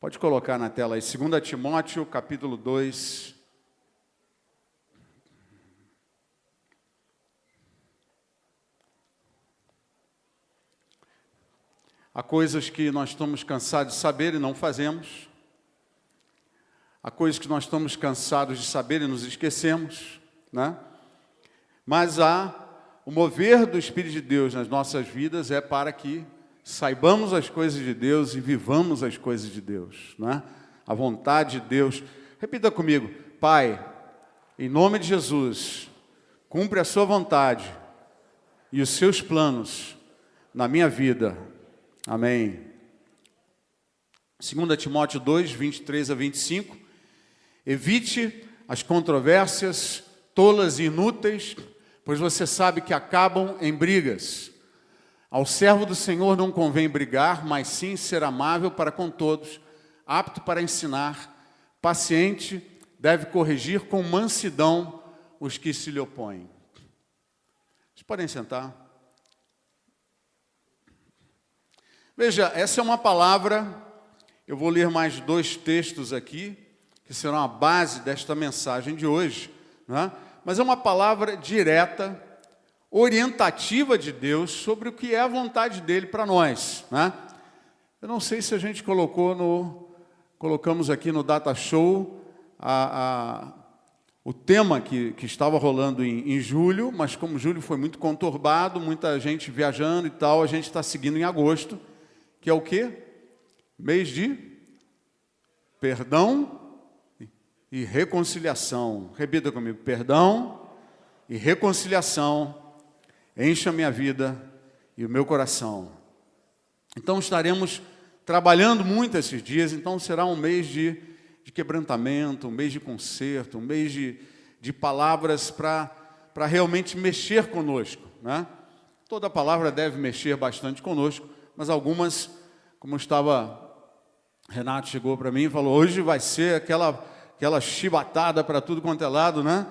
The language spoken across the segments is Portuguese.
Pode colocar na tela aí, 2 Timóteo, capítulo 2. Há coisas que nós estamos cansados de saber e não fazemos. Há coisas que nós estamos cansados de saber e nos esquecemos, né? Mas o mover do Espírito de Deus nas nossas vidas é para que saibamos as coisas de Deus e vivamos as coisas de Deus, né? A vontade de Deus. Repita comigo: Pai, em nome de Jesus, cumpre a sua vontade e os seus planos na minha vida. Amém. 2 Timóteo 2, 23 a 25. Evite as controvérsias tolas e inúteis, pois você sabe que acabam em brigas. Ao servo do Senhor não convém brigar, mas sim ser amável para com todos, apto para ensinar, paciente, deve corrigir com mansidão os que se lhe opõem. Vocês podem sentar. Veja, essa é uma palavra, eu vou ler mais 2 textos aqui, que serão a base desta mensagem de hoje, né? Mas é uma palavra direta, orientativa de Deus sobre o que é a vontade dele para nós, né? Eu não sei se a gente colocamos aqui no Data Show o tema que estava rolando em julho, mas como julho foi muito conturbado, muita gente viajando e tal, a gente está seguindo em agosto, que é o quê? Mês de perdão e reconciliação. Repita comigo: perdão e reconciliação encha a minha vida e o meu coração. Então estaremos trabalhando muito esses dias, então será um mês de quebrantamento, um mês de conserto, um mês de palavras para realmente mexer conosco, né? Toda palavra deve mexer bastante conosco, mas algumas, como Renato chegou para mim e falou, hoje vai ser aquela chibatada para tudo quanto é lado, né?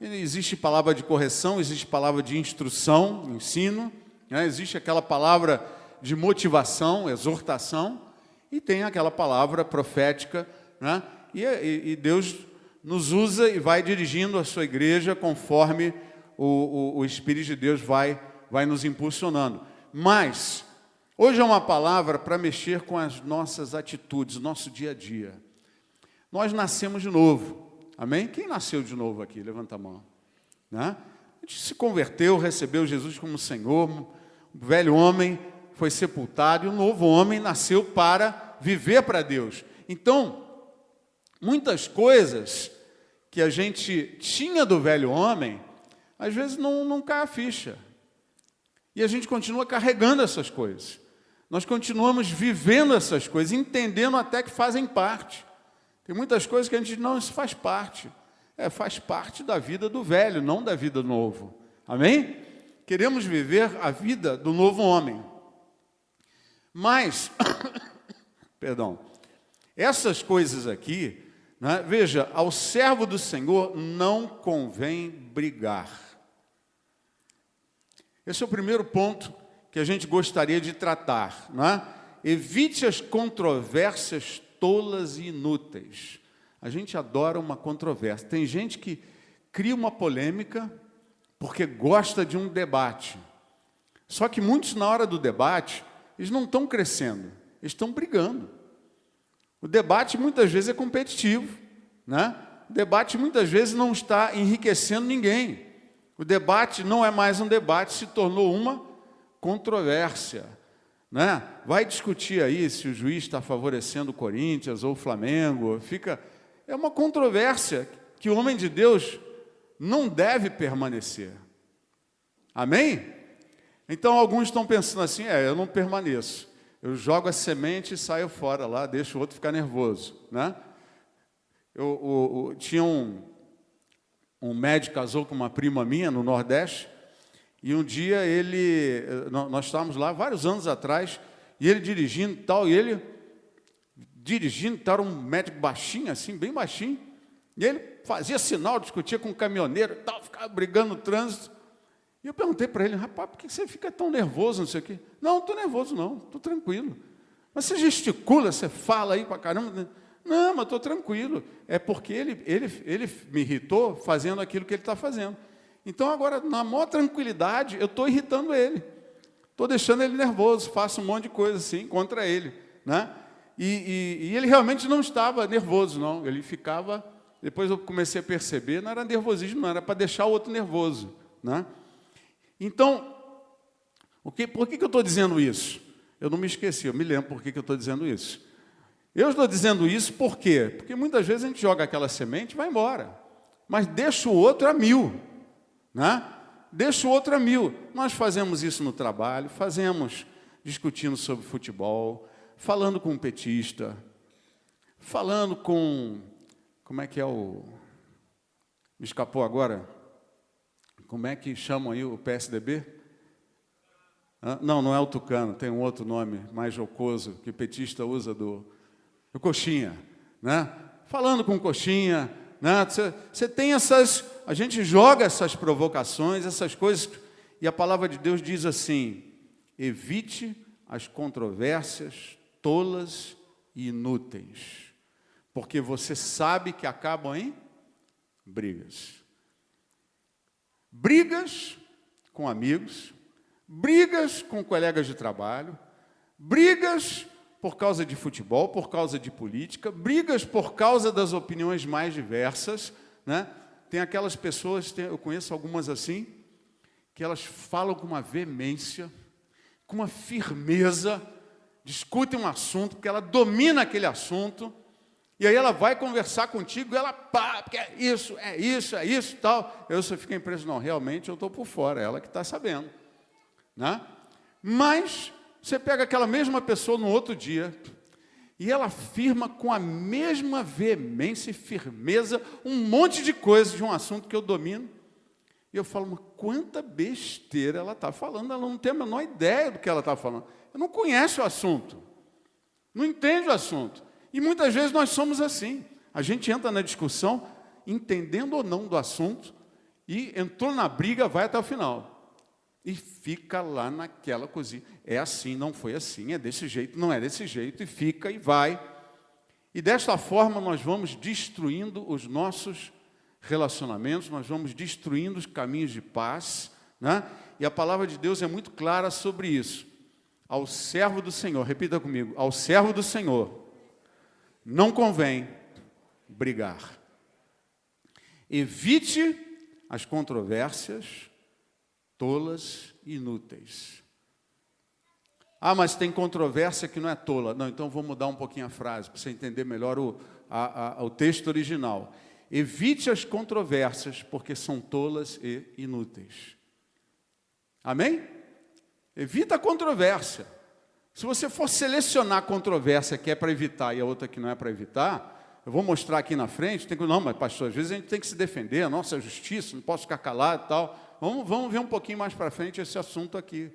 E existe palavra de correção, existe palavra de instrução, ensino, né? Existe aquela palavra de motivação, exortação, e tem aquela palavra profética, né? E Deus nos usa e vai dirigindo a sua igreja conforme o Espírito de Deus vai nos impulsionando. Mas hoje é uma palavra para mexer com as nossas atitudes, nosso dia a dia. Nós nascemos de novo, amém? Quem nasceu de novo aqui? Levanta a mão, né? A gente se converteu, recebeu Jesus como Senhor, o velho homem foi sepultado e o novo homem nasceu para viver para Deus. Então, muitas coisas que a gente tinha do velho homem, às vezes não cai a ficha. E a gente continua carregando essas coisas. Nós continuamos vivendo essas coisas, entendendo até que fazem parte. Tem muitas coisas que a gente não, isso faz parte. Faz parte da vida do velho, não da vida do novo. Amém? Queremos viver a vida do novo homem. Mas, perdão, essas coisas aqui, né, veja, ao servo do Senhor não convém brigar. Esse é o primeiro ponto que a gente gostaria de tratar, né? Evite as controvérsias tolas e inúteis. A gente adora uma controvérsia. Tem gente que cria uma polêmica porque gosta de um debate. Só que muitos, na hora do debate, eles não estão crescendo, eles estão brigando. O debate muitas vezes é competitivo, né? O debate muitas vezes não está enriquecendo ninguém. O debate não é mais um debate, se tornou uma controvérsia, né? Vai discutir aí se o juiz está favorecendo o Corinthians ou o Flamengo. É uma controvérsia que o homem de Deus não deve permanecer. Amém? Então alguns estão pensando assim, eu não permaneço. Eu jogo a semente e saio fora lá, deixo o outro ficar nervoso, né? Tinha um médico casou com uma prima minha no Nordeste, e um dia nós estávamos lá vários anos atrás, e ele dirigindo era um médico baixinho, assim, bem baixinho, e ele fazia sinal, discutia com o caminhoneiro, tal, ficava brigando no trânsito. E eu perguntei para ele, rapaz, por que você fica tão nervoso, não sei o quê? Não estou nervoso não, estou tranquilo. Mas você gesticula, você fala aí para caramba. Não, mas estou tranquilo. É porque ele me irritou fazendo aquilo que ele está fazendo. Então, agora, na maior tranquilidade, eu estou irritando ele. Estou deixando ele nervoso, faço um monte de coisa assim contra ele, né? E ele realmente não estava nervoso, não. Ele ficava... Depois eu comecei a perceber, não era nervosismo, não, era para deixar o outro nervoso, né? Então, por que eu estou dizendo isso? Eu não me esqueci, eu me lembro por que eu estou dizendo isso. Eu estou dizendo isso por quê? Porque muitas vezes a gente joga aquela semente e vai embora, mas deixa o outro a 1000, né? Deixa o outro a 1000. Nós fazemos isso no trabalho, fazemos discutindo sobre futebol, falando com um petista, falando com... Como é que é o... Me escapou agora? Como é que chamam aí o PSDB? Não, não é o Tucano, tem um outro nome mais jocoso que o petista usa do Coxinha, né? Falando com o Coxinha, né? Você tem essas... A gente joga essas provocações, essas coisas, e a palavra de Deus diz assim: evite as controvérsias tolas e inúteis, porque você sabe que acabam em brigas. Brigas com amigos, brigas com colegas de trabalho, brigas por causa de futebol, por causa de política, brigas por causa das opiniões mais diversas, né? Tem aquelas pessoas, eu conheço algumas assim, que elas falam com uma veemência, com uma firmeza, discutem um assunto, porque ela domina aquele assunto, e aí ela vai conversar contigo, e ela, pá, porque é isso, e tal. Eu só fico impressionado, não, realmente eu estou por fora, ela que está sabendo, né? Mas você pega aquela mesma pessoa no outro dia, e ela afirma com a mesma veemência e firmeza um monte de coisas de um assunto que eu domino. E eu falo, mas quanta besteira ela está falando, ela não tem a menor ideia do que ela está falando. Eu não conheço o assunto, não entende o assunto. E muitas vezes nós somos assim. A gente entra na discussão, entendendo ou não do assunto, e entrou na briga, vai até o final. E fica lá naquela cozinha. É assim, não foi assim, é desse jeito, não é desse jeito, e fica e vai. E desta forma nós vamos destruindo os nossos relacionamentos, nós vamos destruindo os caminhos de paz, né? E a palavra de Deus é muito clara sobre isso. Ao servo do Senhor, repita comigo, ao servo do Senhor não convém brigar. Evite as controvérsias tolas e inúteis. Ah, mas tem controvérsia que não é tola. Não, então vou mudar um pouquinho a frase, para você entender melhor o texto original. Evite as controvérsias, porque são tolas e inúteis. Amém? Evita a controvérsia. Se você for selecionar a controvérsia que é para evitar e a outra que não é para evitar, eu vou mostrar aqui na frente, não, mas pastor, às vezes a gente tem que se defender, a nossa justiça, não posso ficar calado e tal. Vamos ver um pouquinho mais para frente esse assunto aqui,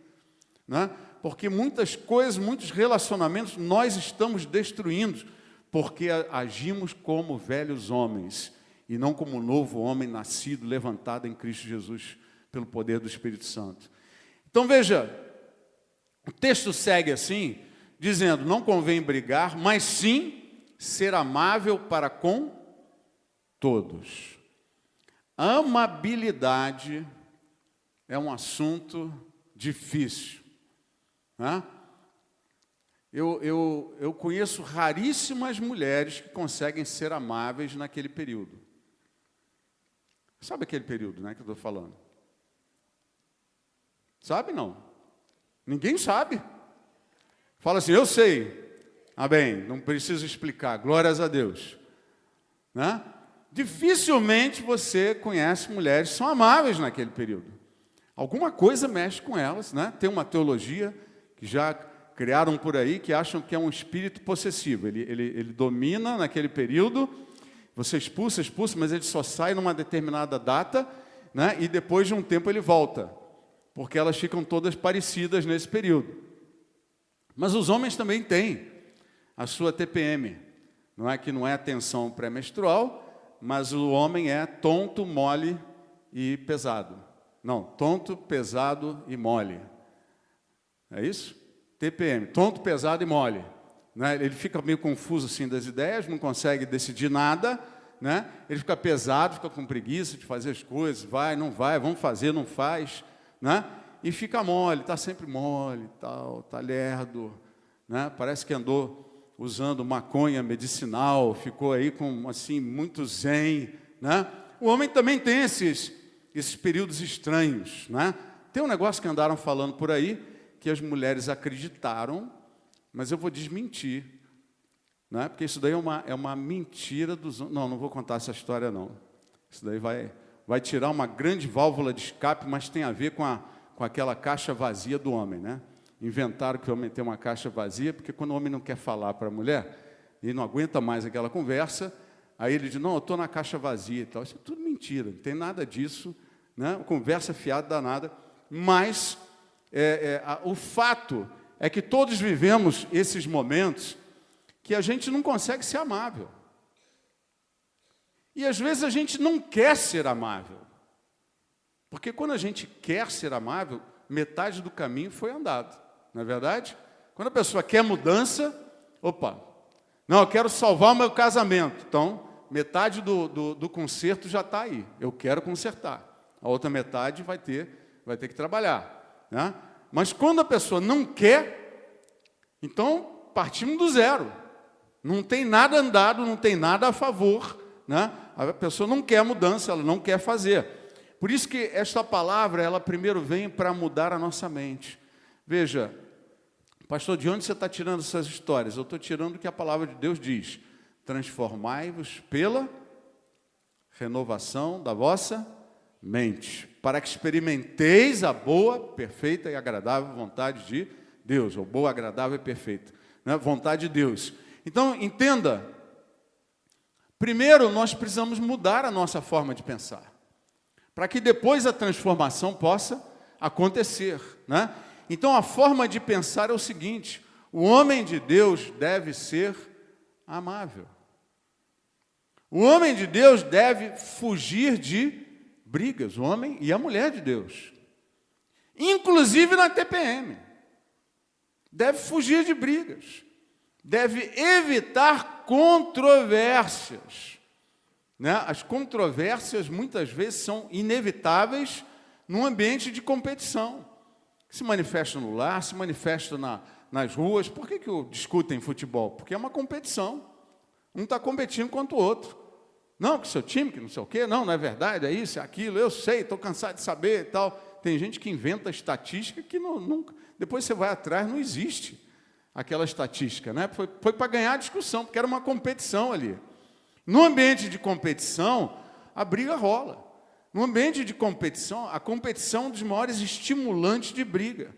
né? Porque muitas coisas, muitos relacionamentos nós estamos destruindo, porque agimos como velhos homens, e não como um novo homem nascido, levantado em Cristo Jesus, pelo poder do Espírito Santo. Então veja, o texto segue assim, dizendo, não convém brigar, mas sim ser amável para com todos. Amabilidade é um assunto difícil, né? Eu conheço raríssimas mulheres que conseguem ser amáveis naquele período. Sabe aquele período, né, que eu estou falando? Sabe, não? Ninguém sabe. Fala assim, eu sei. Ah, bem, não preciso explicar, glórias a Deus, né? Dificilmente você conhece mulheres que são amáveis naquele período. Alguma coisa mexe com elas, né? Tem uma teologia que já criaram por aí, que acham que é um espírito possessivo. Ele domina naquele período, você expulsa, mas ele só sai numa determinada data, né? E depois de um tempo ele volta, porque elas ficam todas parecidas nesse período. Mas os homens também têm a sua TPM, não é que não é atenção pré-menstrual, mas o homem é tonto, mole e pesado. Não, tonto, pesado e mole. É isso? TPM, tonto, pesado e mole. né? Ele fica meio confuso assim das ideias, não consegue decidir nada, né? Ele fica pesado, fica com preguiça de fazer as coisas, vai, não vai, vamos fazer, não faz, né? E fica mole, está sempre mole, tal, está lerdo, né? Parece que andou usando maconha medicinal, ficou aí com assim muito zen, né? O homem também tem esses períodos estranhos, né? Tem um negócio que andaram falando por aí que as mulheres acreditaram, mas eu vou desmentir, né? Porque isso daí é uma mentira dos... Não vou contar essa história, não. Isso daí vai tirar uma grande válvula de escape, mas tem a ver com aquela caixa vazia do homem, né? Inventaram que o homem tem uma caixa vazia, porque quando o homem não quer falar para a mulher, ele não aguenta mais aquela conversa, aí ele diz, não, eu estou na caixa vazia e tal. Isso é tudo mentira, não tem nada disso, né? Conversa fiada danada, mas o fato é que todos vivemos esses momentos que a gente não consegue ser amável. E às vezes a gente não quer ser amável. Porque quando a gente quer ser amável, metade do caminho foi andado, não é verdade? Quando a pessoa quer mudança, opa, não, eu quero salvar o meu casamento. Então, metade do conserto já está aí, eu quero consertar. A outra metade vai ter que trabalhar, né? Mas quando a pessoa não quer, então partimos do zero. Não tem nada andado, não tem nada a favor, né? A pessoa não quer mudança, ela não quer fazer. Por isso que esta palavra, ela primeiro vem para mudar a nossa mente. Veja, pastor, de onde você está tirando essas histórias? Eu estou tirando o que a palavra de Deus diz. Transformai-vos pela renovação da vossa mente, para que experimenteis a boa, perfeita e agradável vontade de Deus, ou boa, agradável e perfeita, né? Vontade de Deus. Então, entenda, primeiro nós precisamos mudar a nossa forma de pensar, para que depois a transformação possa acontecer, né? Então, a forma de pensar é o seguinte, o homem de Deus deve ser amável. O homem de Deus deve fugir de brigas, o homem e a mulher de Deus. Inclusive na TPM. Deve fugir de brigas. Deve evitar controvérsias, né? As controvérsias muitas vezes são inevitáveis num ambiente de competição. Se manifesta no lar, se manifesta nas ruas. Por que discutem futebol? Porque é uma competição. Um está competindo contra o outro. Não, que seu time, que não sei o quê. Não é verdade, é isso, é aquilo. Eu sei, estou cansado de saber e tal. Tem gente que inventa estatística que nunca... Depois você vai atrás, não existe aquela estatística, né? Foi para ganhar a discussão, porque era uma competição ali. No ambiente de competição, a briga rola. No ambiente de competição, a competição é um dos maiores estimulantes de briga.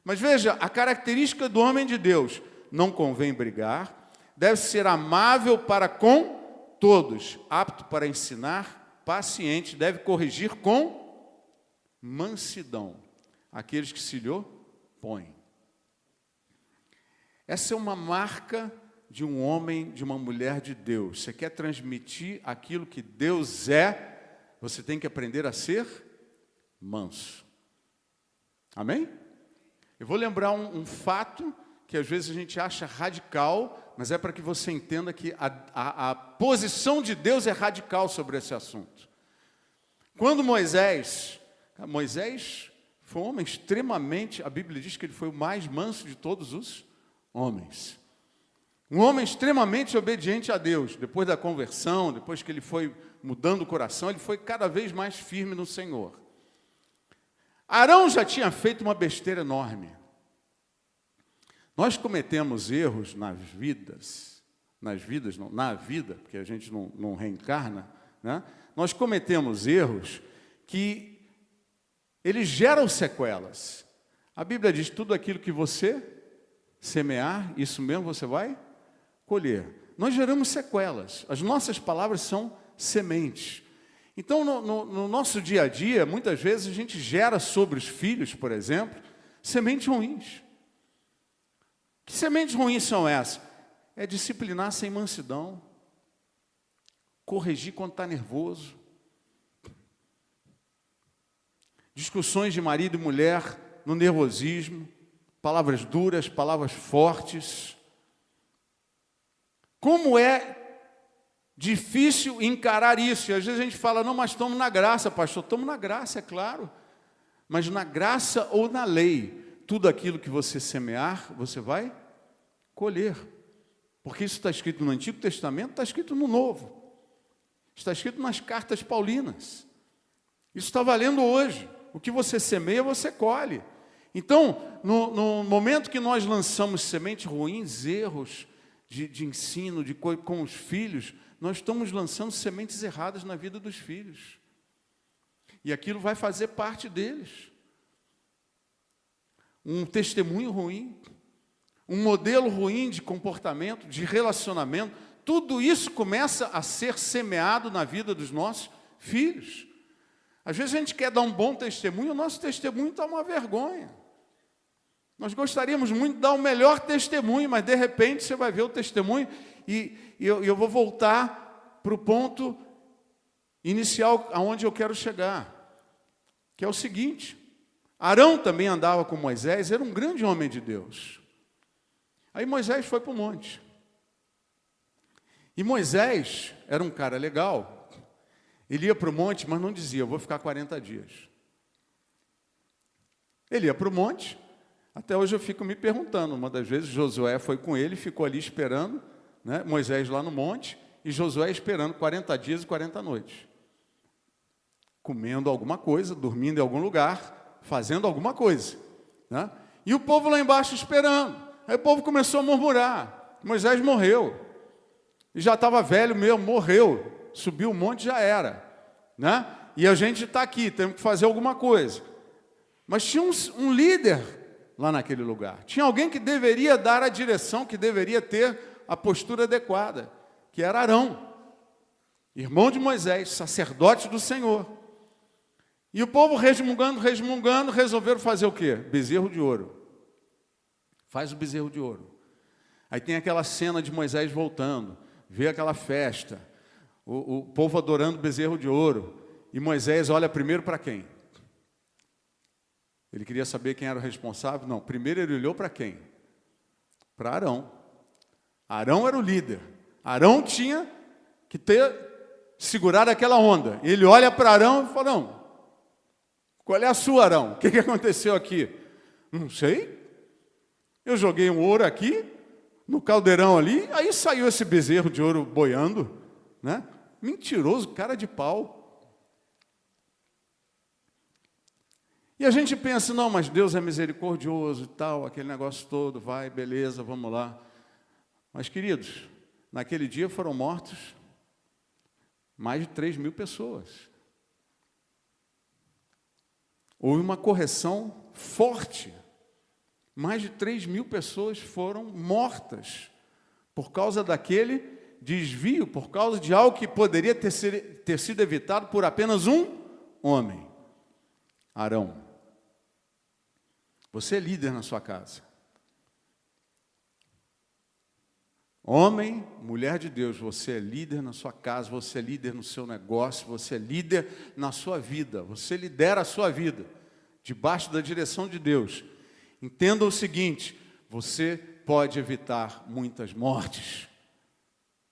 Mas veja, a característica do homem de Deus, não convém brigar, deve ser amável para com todos, apto para ensinar, paciente, deve corrigir com mansidão aqueles que se lhe opõem. Essa é uma marca de um homem, de uma mulher de Deus. Você quer transmitir aquilo que Deus é, você tem que aprender a ser manso. Amém? Eu vou lembrar um fato que às vezes a gente acha radical, mas é para que você entenda que a posição de Deus é radical sobre esse assunto. Quando Moisés foi um homem extremamente, a Bíblia diz que ele foi o mais manso de todos os homens. Um homem extremamente obediente a Deus. Depois da conversão, depois que ele foi mudando o coração, ele foi cada vez mais firme no Senhor. Arão já tinha feito uma besteira enorme. Nós cometemos erros na vida, porque a gente não reencarna, né? Nós cometemos erros que eles geram sequelas. A Bíblia diz, tudo aquilo que você semear, isso mesmo você vai colher. Nós geramos sequelas. As nossas palavras são sementes. Então, no nosso dia a dia, muitas vezes a gente gera sobre os filhos, por exemplo, sementes ruins. Que sementes ruins são essas? É disciplinar sem mansidão, corrigir quando está nervoso, discussões de marido e mulher no nervosismo, palavras duras, palavras fortes, Como é difícil encarar isso. E às vezes a gente fala, não, mas estamos na graça, pastor. Estamos na graça, é claro. Mas na graça ou na lei, tudo aquilo que você semear, você vai colher. Porque isso está escrito no Antigo Testamento, está escrito no Novo. Está escrito nas cartas paulinas. Isso está valendo hoje. O que você semeia, você colhe. Então, no momento que nós lançamos sementes ruins, erros de ensino, com os filhos, nós estamos lançando sementes erradas na vida dos filhos. E aquilo vai fazer parte deles. Um testemunho ruim, um modelo ruim de comportamento, de relacionamento, tudo isso começa a ser semeado na vida dos nossos filhos. Às vezes a gente quer dar um bom testemunho, o nosso testemunho está uma vergonha. Nós gostaríamos muito de dar o melhor testemunho, mas de repente você vai ver o testemunho e eu vou voltar para o ponto inicial aonde eu quero chegar, que é o seguinte: Arão também andava com Moisés, era um grande homem de Deus. Aí Moisés foi para o monte. E Moisés era um cara legal. Ele ia para o monte, mas não dizia, eu vou ficar 40 dias. Ele ia para o monte. Até hoje eu fico me perguntando, uma das vezes Josué foi com ele, ficou ali esperando, né, Moisés lá no monte, e Josué esperando 40 dias e 40 noites. Comendo alguma coisa, dormindo em algum lugar, fazendo alguma coisa. Né? E o povo lá embaixo esperando. Aí o povo começou a murmurar. Moisés morreu. E já estava velho mesmo, morreu. Subiu o monte, já era. Né? E a gente está aqui, temos que fazer alguma coisa. Mas tinha um líder lá naquele lugar. Tinha alguém que deveria dar a direção, que deveria ter a postura adequada, que era Arão, irmão de Moisés, sacerdote do Senhor. E o povo resmungando, resolveram fazer o quê? Bezerro de ouro. Faz o bezerro de ouro. Aí tem aquela cena de Moisés voltando, vê aquela festa, o povo adorando o bezerro de ouro, e Moisés olha primeiro para quem? Ele queria saber quem era o responsável? Não, primeiro ele olhou para quem? Para Arão. Arão era o líder. Arão tinha que ter segurado aquela onda. Ele olha para Arão e fala, não, qual é a sua, Arão? O que aconteceu aqui? Não sei. Eu joguei um ouro aqui, no caldeirão ali, aí saiu esse bezerro de ouro boiando, né? Mentiroso, cara de pau. E a gente pensa, não, mas Deus é misericordioso e tal, aquele negócio todo, vai, beleza, vamos lá. Mas, queridos, naquele dia foram mortos mais de 3.000 pessoas. Houve uma correção forte. Mais de 3.000 pessoas foram mortas por causa daquele desvio, por causa de algo que poderia ter sido evitado por apenas um homem, Arão. Você é líder na sua casa. Homem, mulher de Deus, você é líder na sua casa, você é líder no seu negócio, você é líder na sua vida, você lidera a sua vida, debaixo da direção de Deus. Entenda o seguinte, você pode evitar muitas mortes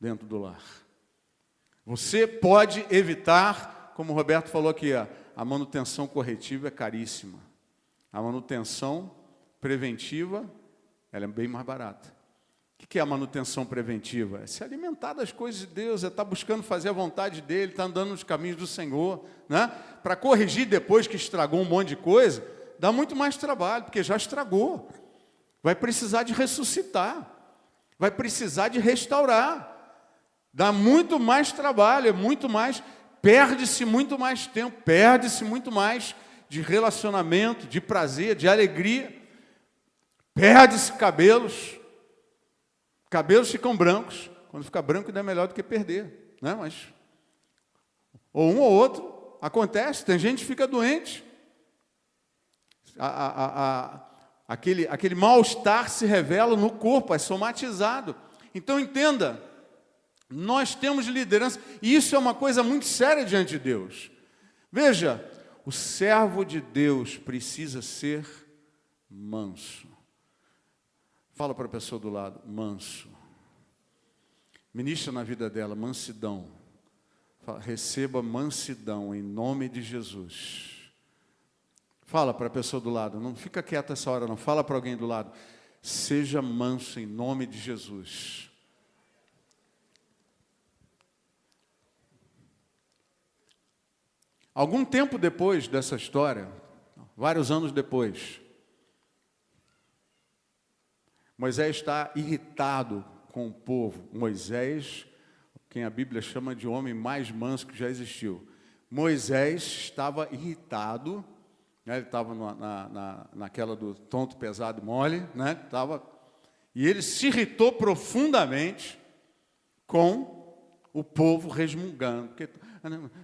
dentro do lar. Você pode evitar, como o Roberto falou aqui, a manutenção corretiva é caríssima. A manutenção preventiva, ela é bem mais barata. O que é a manutenção preventiva? É se alimentar das coisas de Deus, é estar buscando fazer a vontade dEle, estar andando nos caminhos do Senhor. Né? Para corrigir depois que estragou um monte de coisa, dá muito mais trabalho, porque já estragou. Vai precisar de ressuscitar. Vai precisar de restaurar. Dá muito mais trabalho, é muito mais, perde-se muito mais tempo, perde-se muito mais de relacionamento, de prazer, de alegria. Perde-se cabelos. Cabelos ficam brancos. Quando fica branco ainda é melhor do que perder. Né? Mas, ou um ou outro, acontece. Tem gente que fica doente. Aquele mal-estar se revela no corpo, é somatizado. Então entenda, nós temos liderança, e isso é uma coisa muito séria diante de Deus. Veja, o servo de Deus precisa ser manso. Fala para a pessoa do lado, manso. Ministra na vida dela, mansidão. Fala, receba mansidão em nome de Jesus. Fala para a pessoa do lado, não fica quieta essa hora não, fala para alguém do lado. Seja manso em nome de Jesus. Algum tempo depois dessa história, vários anos depois, Moisés está irritado com o povo. Moisés, quem a Bíblia chama de homem mais manso que já existiu. Moisés estava irritado, né? Ele estava naquela do tonto, pesado e mole, né? E ele se irritou profundamente com o povo resmungando, porque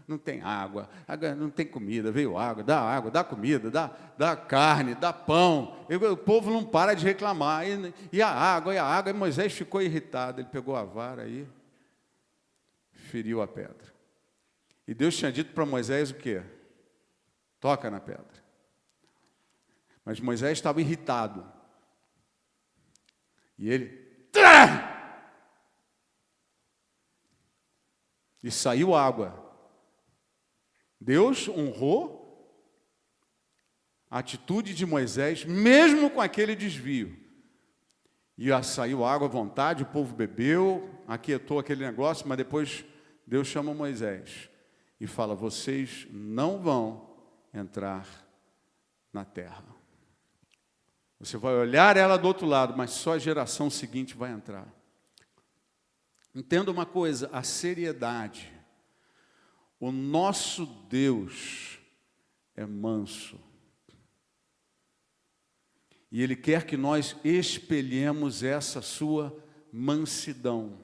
não tem água, não tem comida, veio água, dá comida, dá carne, dá pão. O povo não para de reclamar. E a água, e Moisés ficou irritado. Ele pegou a vara e feriu a pedra. E Deus tinha dito para Moisés o quê? Toca na pedra. Mas Moisés estava irritado. E ele... E saiu água. Deus honrou a atitude de Moisés, mesmo com aquele desvio. E saiu água à vontade, o povo bebeu, aquietou aquele negócio, mas depois Deus chama Moisés e fala, vocês não vão entrar na terra. Você vai olhar ela do outro lado, mas só a geração seguinte vai entrar. Entenda uma coisa, a seriedade. O nosso Deus é manso. E Ele quer que nós espelhemos essa sua mansidão.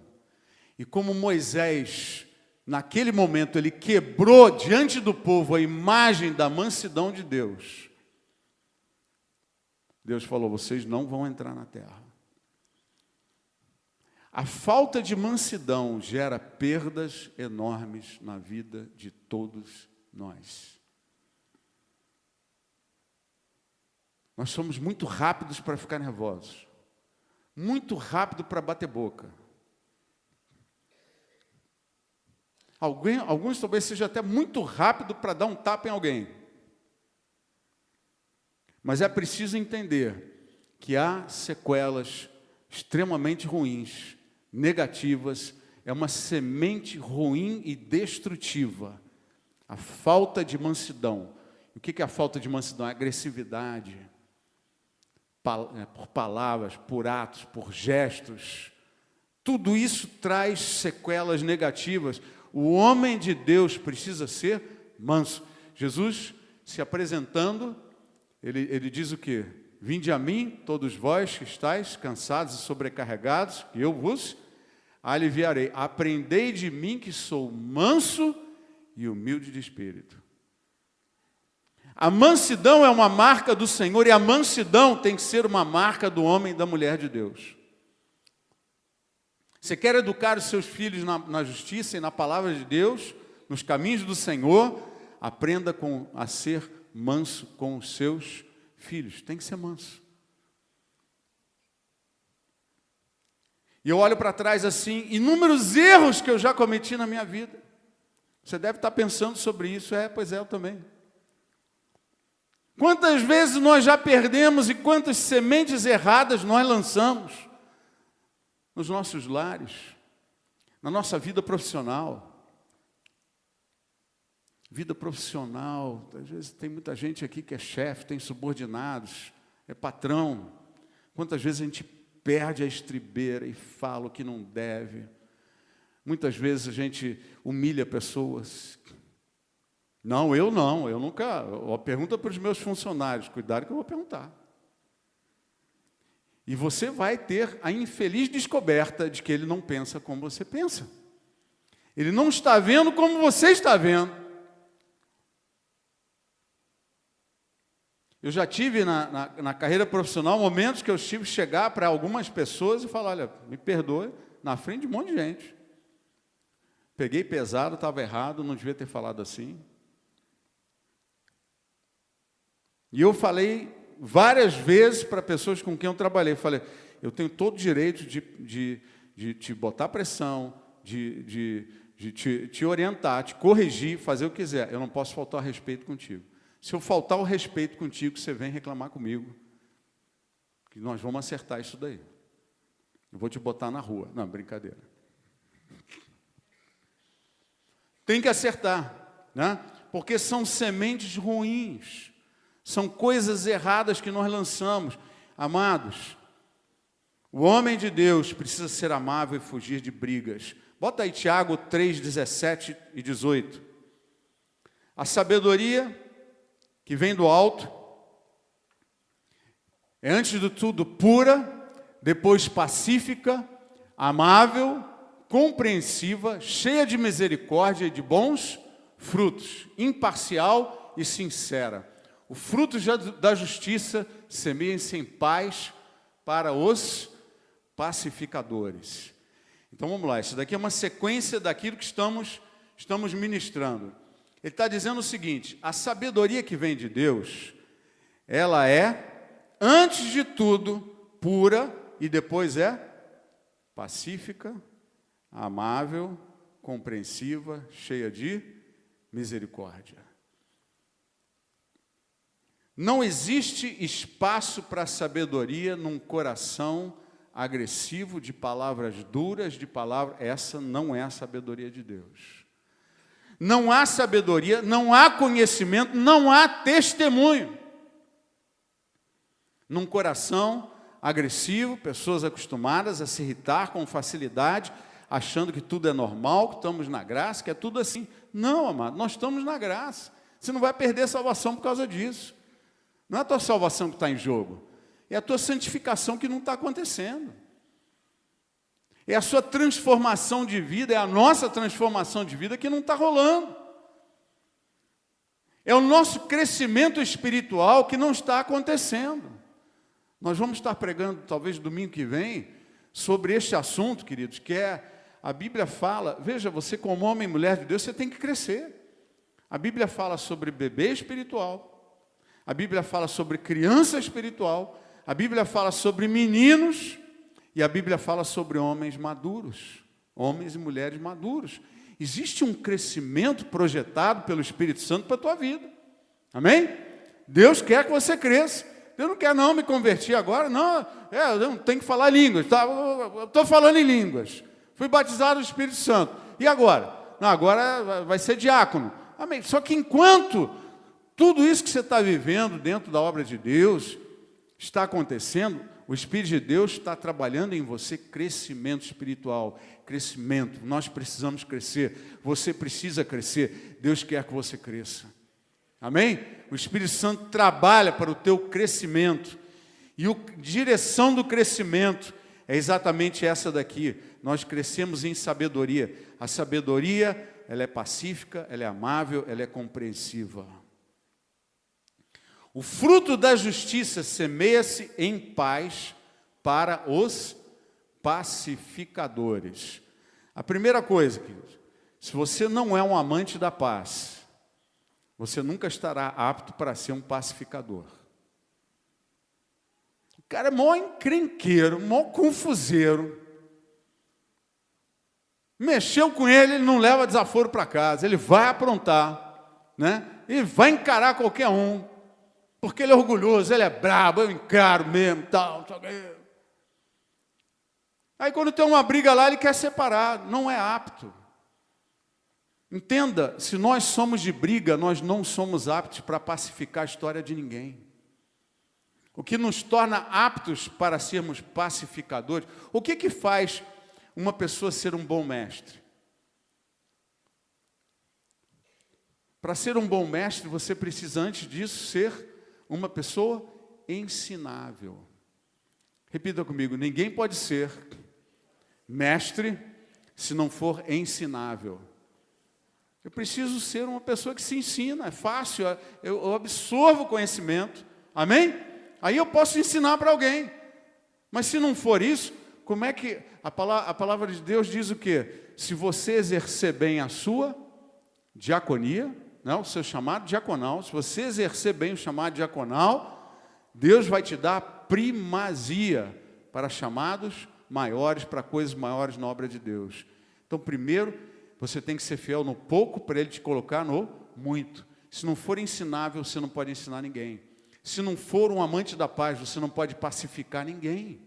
E como Moisés, naquele momento, ele quebrou diante do povo a imagem da mansidão de Deus. Deus falou, vocês não vão entrar na terra. A falta de mansidão gera perdas enormes na vida de todos nós. Nós somos muito rápidos para ficar nervosos, muito rápido para bater boca. Alguns talvez seja até muito rápido para dar um tapa em alguém. Mas é preciso entender que há sequelas extremamente ruins, negativas, é uma semente ruim e destrutiva. A falta de mansidão. O que é a falta de mansidão? A agressividade. Por palavras, por atos, por gestos. Tudo isso traz sequelas negativas. O homem de Deus precisa ser manso. Jesus, se apresentando, ele diz o quê? Vinde a mim, todos vós que estáis cansados e sobrecarregados, e eu vos aliviarei. Aprendei de mim que sou manso e humilde de espírito. A mansidão é uma marca do Senhor e a mansidão tem que ser uma marca do homem e da mulher de Deus. Você quer educar os seus filhos na justiça e na palavra de Deus, nos caminhos do Senhor, aprenda a ser manso com os seus filhos. Tem que ser manso. E eu olho para trás assim, inúmeros erros que eu já cometi na minha vida. Você deve estar pensando sobre isso. Pois é, eu também. Quantas vezes nós já perdemos e quantas sementes erradas nós lançamos nos nossos lares, na nossa vida profissional. Vida profissional, às vezes tem muita gente aqui que é chefe, tem subordinados, é patrão. Quantas vezes a gente perde a estribeira e fala o que não deve. Muitas vezes a gente humilha pessoas. Não, eu nunca. Pergunta para os meus funcionários, cuidado que eu vou perguntar. E você vai ter a infeliz descoberta de que ele não pensa como você pensa. Ele não está vendo como você está vendo. Eu já tive na carreira profissional momentos que eu tive que chegar para algumas pessoas e falar, olha, me perdoe, na frente de um monte de gente. Peguei pesado, estava errado, não devia ter falado assim. E eu falei várias vezes para pessoas com quem eu trabalhei, falei, eu tenho todo o direito de de te botar pressão, de te orientar, te corrigir, fazer o que quiser. Eu não posso faltar ao respeito contigo. Se eu faltar o respeito contigo, você vem reclamar comigo, que nós vamos acertar isso daí. Eu vou te botar na rua. Não, brincadeira. Tem que acertar, né? Porque são sementes ruins, são coisas erradas que nós lançamos. Amados, o homem de Deus precisa ser amável e fugir de brigas. Bota aí Tiago 3, 17 e 18. A sabedoria que vem do alto é, antes de tudo, pura, depois pacífica, amável, compreensiva, cheia de misericórdia e de bons frutos, imparcial e sincera. O fruto da justiça semeia-se em paz para os pacificadores. Então vamos lá, isso daqui é uma sequência daquilo que estamos ministrando. Ele está dizendo o seguinte: a sabedoria que vem de Deus, ela é, antes de tudo, pura e depois é pacífica, amável, compreensiva, cheia de misericórdia. Não existe espaço para a sabedoria num coração agressivo, de palavras duras, de palavras... Essa não é a sabedoria de Deus. Não há sabedoria, não há conhecimento, não há testemunho num coração agressivo, pessoas acostumadas a se irritar com facilidade, achando que tudo é normal, que estamos na graça, que é tudo assim. Não, amado, nós estamos na graça. Você não vai perder a salvação por causa disso. Não é a tua salvação que está em jogo, é a tua santificação que não está acontecendo. É a sua transformação de vida, é a nossa transformação de vida que não está rolando. É o nosso crescimento espiritual que não está acontecendo. Nós vamos estar pregando, talvez domingo que vem, sobre este assunto, queridos, que é, a Bíblia fala, veja, você como homem e mulher de Deus, você tem que crescer. A Bíblia fala sobre bebê espiritual, a Bíblia fala sobre criança espiritual, a Bíblia fala sobre meninos, e a Bíblia fala sobre homens maduros, homens e mulheres maduros. Existe um crescimento projetado pelo Espírito Santo para a tua vida. Amém? Deus quer que você cresça. Deus não quer não me converter agora, não, eu não tenho que falar línguas, tá? Eu estou falando em línguas. Fui batizado no Espírito Santo. E agora? Não, agora vai ser diácono. Amém? Só que enquanto tudo isso que você está vivendo dentro da obra de Deus está acontecendo, o Espírito de Deus está trabalhando em você crescimento espiritual, crescimento. Nós precisamos crescer, você precisa crescer, Deus quer que você cresça. Amém? O Espírito Santo trabalha para o teu crescimento, e a direção do crescimento é exatamente essa daqui. Nós crescemos em sabedoria. A sabedoria, ela é pacífica, ela é amável, ela é compreensiva. O fruto da justiça semeia-se em paz para os pacificadores. A primeira coisa, queridos, se você não é um amante da paz, você nunca estará apto para ser um pacificador. O cara é mó encrenqueiro, mó confuseiro. Mexeu com ele, ele não leva desaforo para casa, ele vai aprontar, né? Ele vai encarar qualquer um. Porque ele é orgulhoso, ele é brabo, eu encaro mesmo, tal. Aí quando tem uma briga lá, ele quer separar, não é apto. Entenda, se nós somos de briga, nós não somos aptos para pacificar a história de ninguém. O que nos torna aptos para sermos pacificadores, o que faz uma pessoa ser um bom mestre? Para ser um bom mestre, você precisa, antes disso, ser uma pessoa ensinável. Repita comigo, ninguém pode ser mestre se não for ensinável. Eu preciso ser uma pessoa que se ensina, é fácil, eu absorvo conhecimento, amém? Aí eu posso ensinar para alguém. Mas se não for isso, como é que a palavra de Deus diz o quê? Se você exercer bem a sua diaconia, o seu chamado diaconal, se você exercer bem o chamado diaconal, Deus vai te dar primazia para chamados maiores para coisas maiores na obra de Deus. Então, primeiro, você tem que ser fiel no pouco para Ele te colocar no muito. Se não for ensinável, você não pode ensinar ninguém. Se não for um amante da paz, você não pode pacificar ninguém.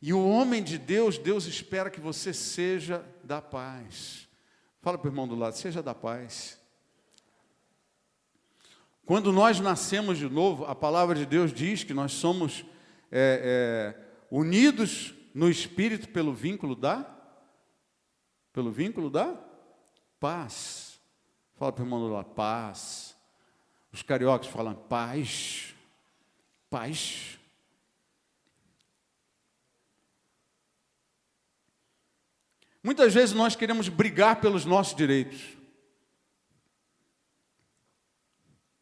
E o homem de Deus, Deus espera que você seja da paz. Fala para o irmão do lado, seja da paz. Quando nós nascemos de novo, a palavra de Deus diz que nós somos unidos no Espírito pelo vínculo da paz. Fala para o irmão do lado, paz. Os cariocas falam paz. Paz. Muitas vezes nós queremos brigar pelos nossos direitos.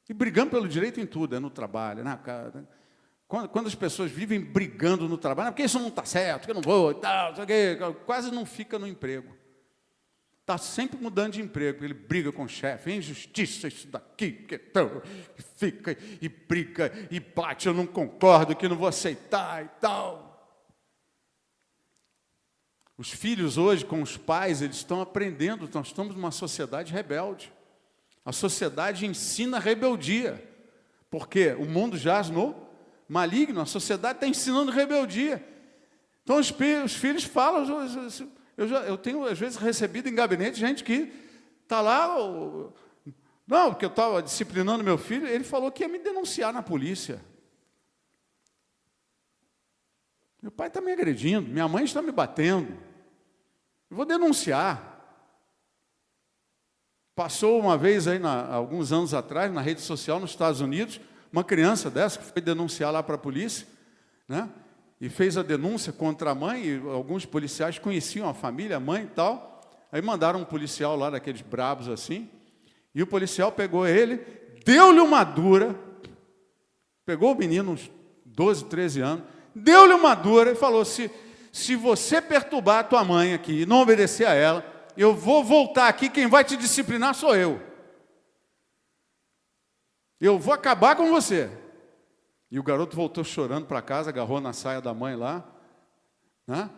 E brigando pelo direito em tudo, é no trabalho, na casa. Quando as pessoas vivem brigando no trabalho, porque isso não está certo, que eu não vou e tal, quase não fica no emprego. Está sempre mudando de emprego, ele briga com o chefe, injustiça, isso daqui, que fica e briga e bate, eu não concordo, que não vou aceitar e tal. Os filhos hoje, com os pais, eles estão aprendendo, nós estamos numa sociedade rebelde. A sociedade ensina rebeldia, porque o mundo jaz no maligno, a sociedade está ensinando rebeldia. Então os filhos falam, eu tenho às vezes recebido em gabinete gente que está lá, não, porque eu estava disciplinando meu filho, ele falou que ia me denunciar na polícia. Meu pai está me agredindo, minha mãe está me batendo, eu vou denunciar. Passou uma vez, aí, alguns anos atrás, na rede social nos Estados Unidos, uma criança dessa que foi denunciar lá para a polícia, né? E fez a denúncia contra a mãe, e alguns policiais conheciam a família, a mãe e tal. Aí mandaram um policial lá, daqueles brabos assim, e o policial pegou ele, deu-lhe uma dura, pegou o menino, uns 12, 13 anos, deu-lhe uma dura e falou, se você perturbar a tua mãe aqui e não obedecer a ela, eu vou voltar aqui, quem vai te disciplinar sou eu. Eu vou acabar com você. E o garoto voltou chorando para casa, agarrou na saia da mãe lá, né?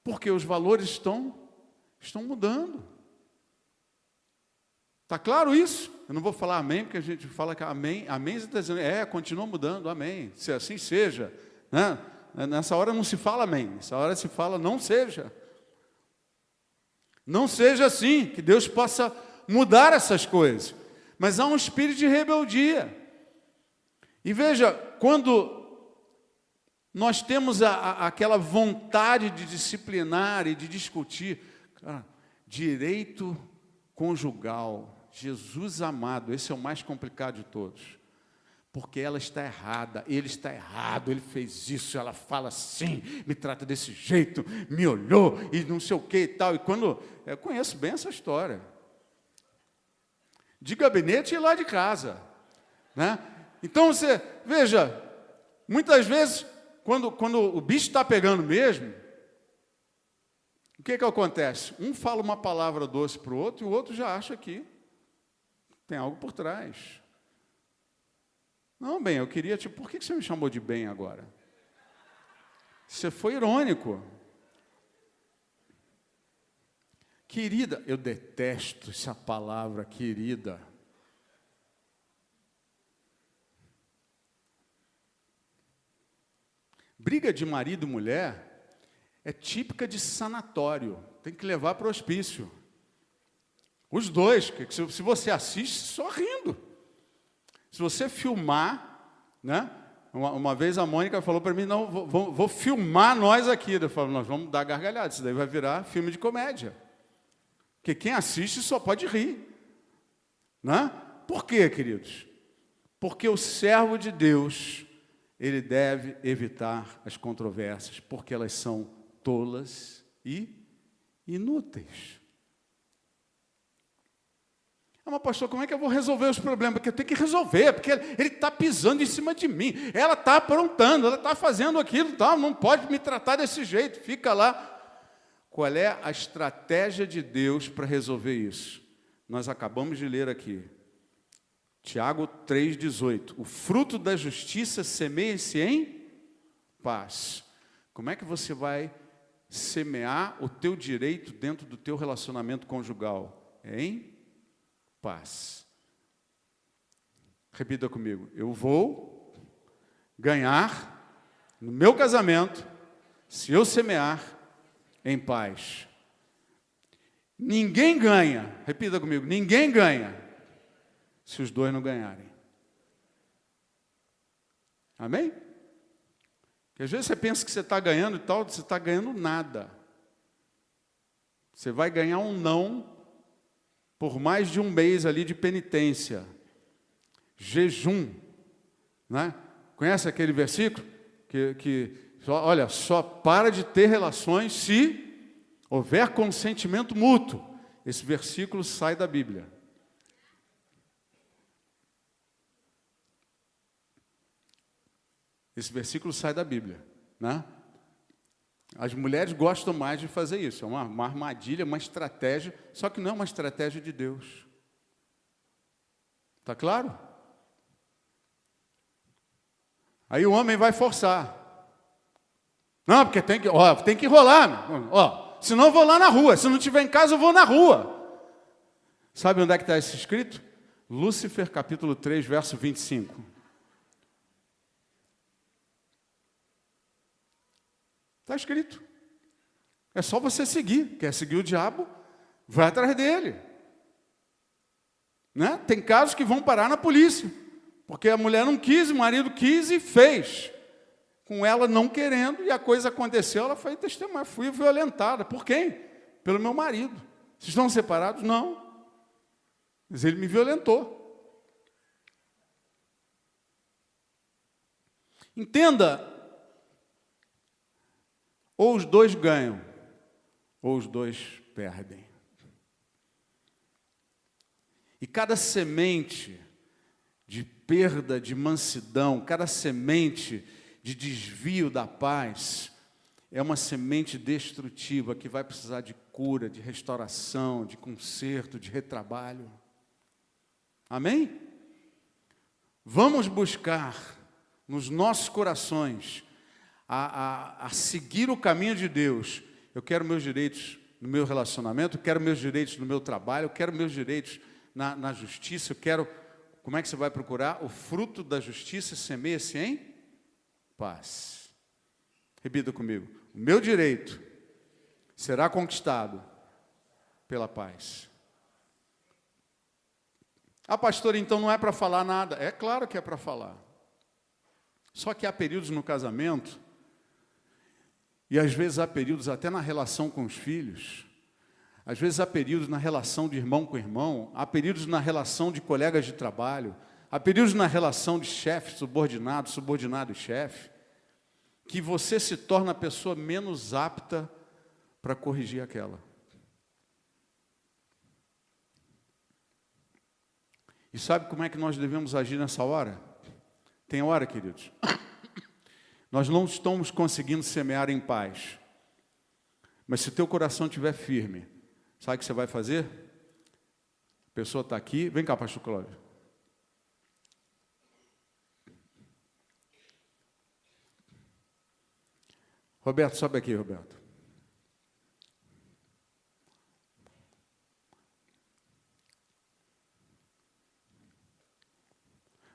Porque os valores estão mudando. Está claro isso? Eu não vou falar amém, porque a gente fala que amém, você está dizendo, continua mudando, amém, se assim seja, né? Nessa hora não se fala amém, nessa hora se fala não seja. Não seja assim, que Deus possa mudar essas coisas. Mas há um espírito de rebeldia. E veja, quando nós temos aquela vontade de disciplinar e de discutir, cara, direito conjugal, Jesus amado, esse é o mais complicado de todos. Porque ela está errada, ele está errado, ele fez isso, ela fala assim, me trata desse jeito, me olhou e não sei o que e tal. E quando eu conheço bem essa história, de gabinete e lá de casa, né? Então você, veja, muitas vezes, quando o bicho está pegando mesmo, o que acontece? Um fala uma palavra doce para o outro e o outro já acha que tem algo por trás. Não, bem, eu queria, por que você me chamou de bem agora? Você foi irônico. Querida, eu detesto essa palavra, querida. Briga de marido e mulher é típica de sanatório, tem que levar para o hospício. Os dois, que se você assiste, só rindo. Se você filmar, né? Uma vez a Mônica falou para mim, não, vou filmar nós aqui. Eu falo, nós vamos dar gargalhada, isso daí vai virar filme de comédia. Porque quem assiste só pode rir. Né? Por quê, queridos? Porque o servo de Deus, ele deve evitar as controvérsias, porque elas são tolas e inúteis. Mas, pastor, como é que eu vou resolver os problemas? Porque eu tenho que resolver, porque ele está pisando em cima de mim, ela está aprontando, ela está fazendo aquilo, tal, não pode me tratar desse jeito, fica lá. Qual é a estratégia de Deus para resolver isso? Nós acabamos de ler aqui, Tiago 3,18. O fruto da justiça semeia-se em paz Como é que você vai semear o teu direito dentro do teu relacionamento conjugal? Em paz. Repita comigo. Eu vou ganhar no meu casamento se eu semear em paz. Ninguém ganha, repita comigo, ninguém ganha se os dois não ganharem. Amém? Porque às vezes você pensa que você está ganhando e tal, você está ganhando nada. Você vai ganhar um não por mais de um mês ali de penitência. Jejum. Né? Conhece aquele versículo? Olha, só para de ter relações se houver consentimento mútuo. Esse versículo sai da Bíblia. Esse versículo sai da Bíblia, né? As mulheres gostam mais de fazer isso. É uma armadilha, uma estratégia, só que não é uma estratégia de Deus. Está claro? Aí o homem vai forçar. Não, porque tem que rolar. Senão eu vou lá na rua. Se não estiver em casa, eu vou na rua. Sabe onde é que está isso escrito? Lúcifer, capítulo 3, verso 25. Está escrito. É só você seguir. Quer seguir o diabo? Vai atrás dele. Né? Tem casos que vão parar na polícia. Porque a mulher não quis, o marido quis e fez. Com ela não querendo, e a coisa aconteceu, ela foi testemunha. Fui violentada. Por quem? Pelo meu marido. Vocês estão separados? Não. Mas ele me violentou. Entenda. Ou os dois ganham, ou os dois perdem. E cada semente de perda, de mansidão, cada semente de desvio da paz, é uma semente destrutiva que vai precisar de cura, de restauração, de conserto, de retrabalho. Amém? Vamos buscar nos nossos corações a seguir o caminho de Deus. Eu quero meus direitos no meu relacionamento, eu quero meus direitos no meu trabalho, eu quero meus direitos na justiça, eu quero... Como é que você vai procurar? O fruto da justiça semeia-se em paz. Repita comigo. O meu direito será conquistado pela paz. Ah, pastor, então não é para falar nada. É claro que é para falar. Só que há períodos no casamento, e às vezes há períodos até na relação com os filhos, às vezes há períodos na relação de irmão com irmão, há períodos na relação de colegas de trabalho, há períodos na relação de chefe, subordinado, subordinado e chefe, que você se torna a pessoa menos apta para corrigir aquela. E sabe como é que nós devemos agir nessa hora? Tem hora, queridos. Nós não estamos conseguindo semear em paz. Mas se o teu coração estiver firme, sabe o que você vai fazer? A pessoa está aqui. Vem cá, pastor Cláudio. Roberto, sobe aqui, Roberto.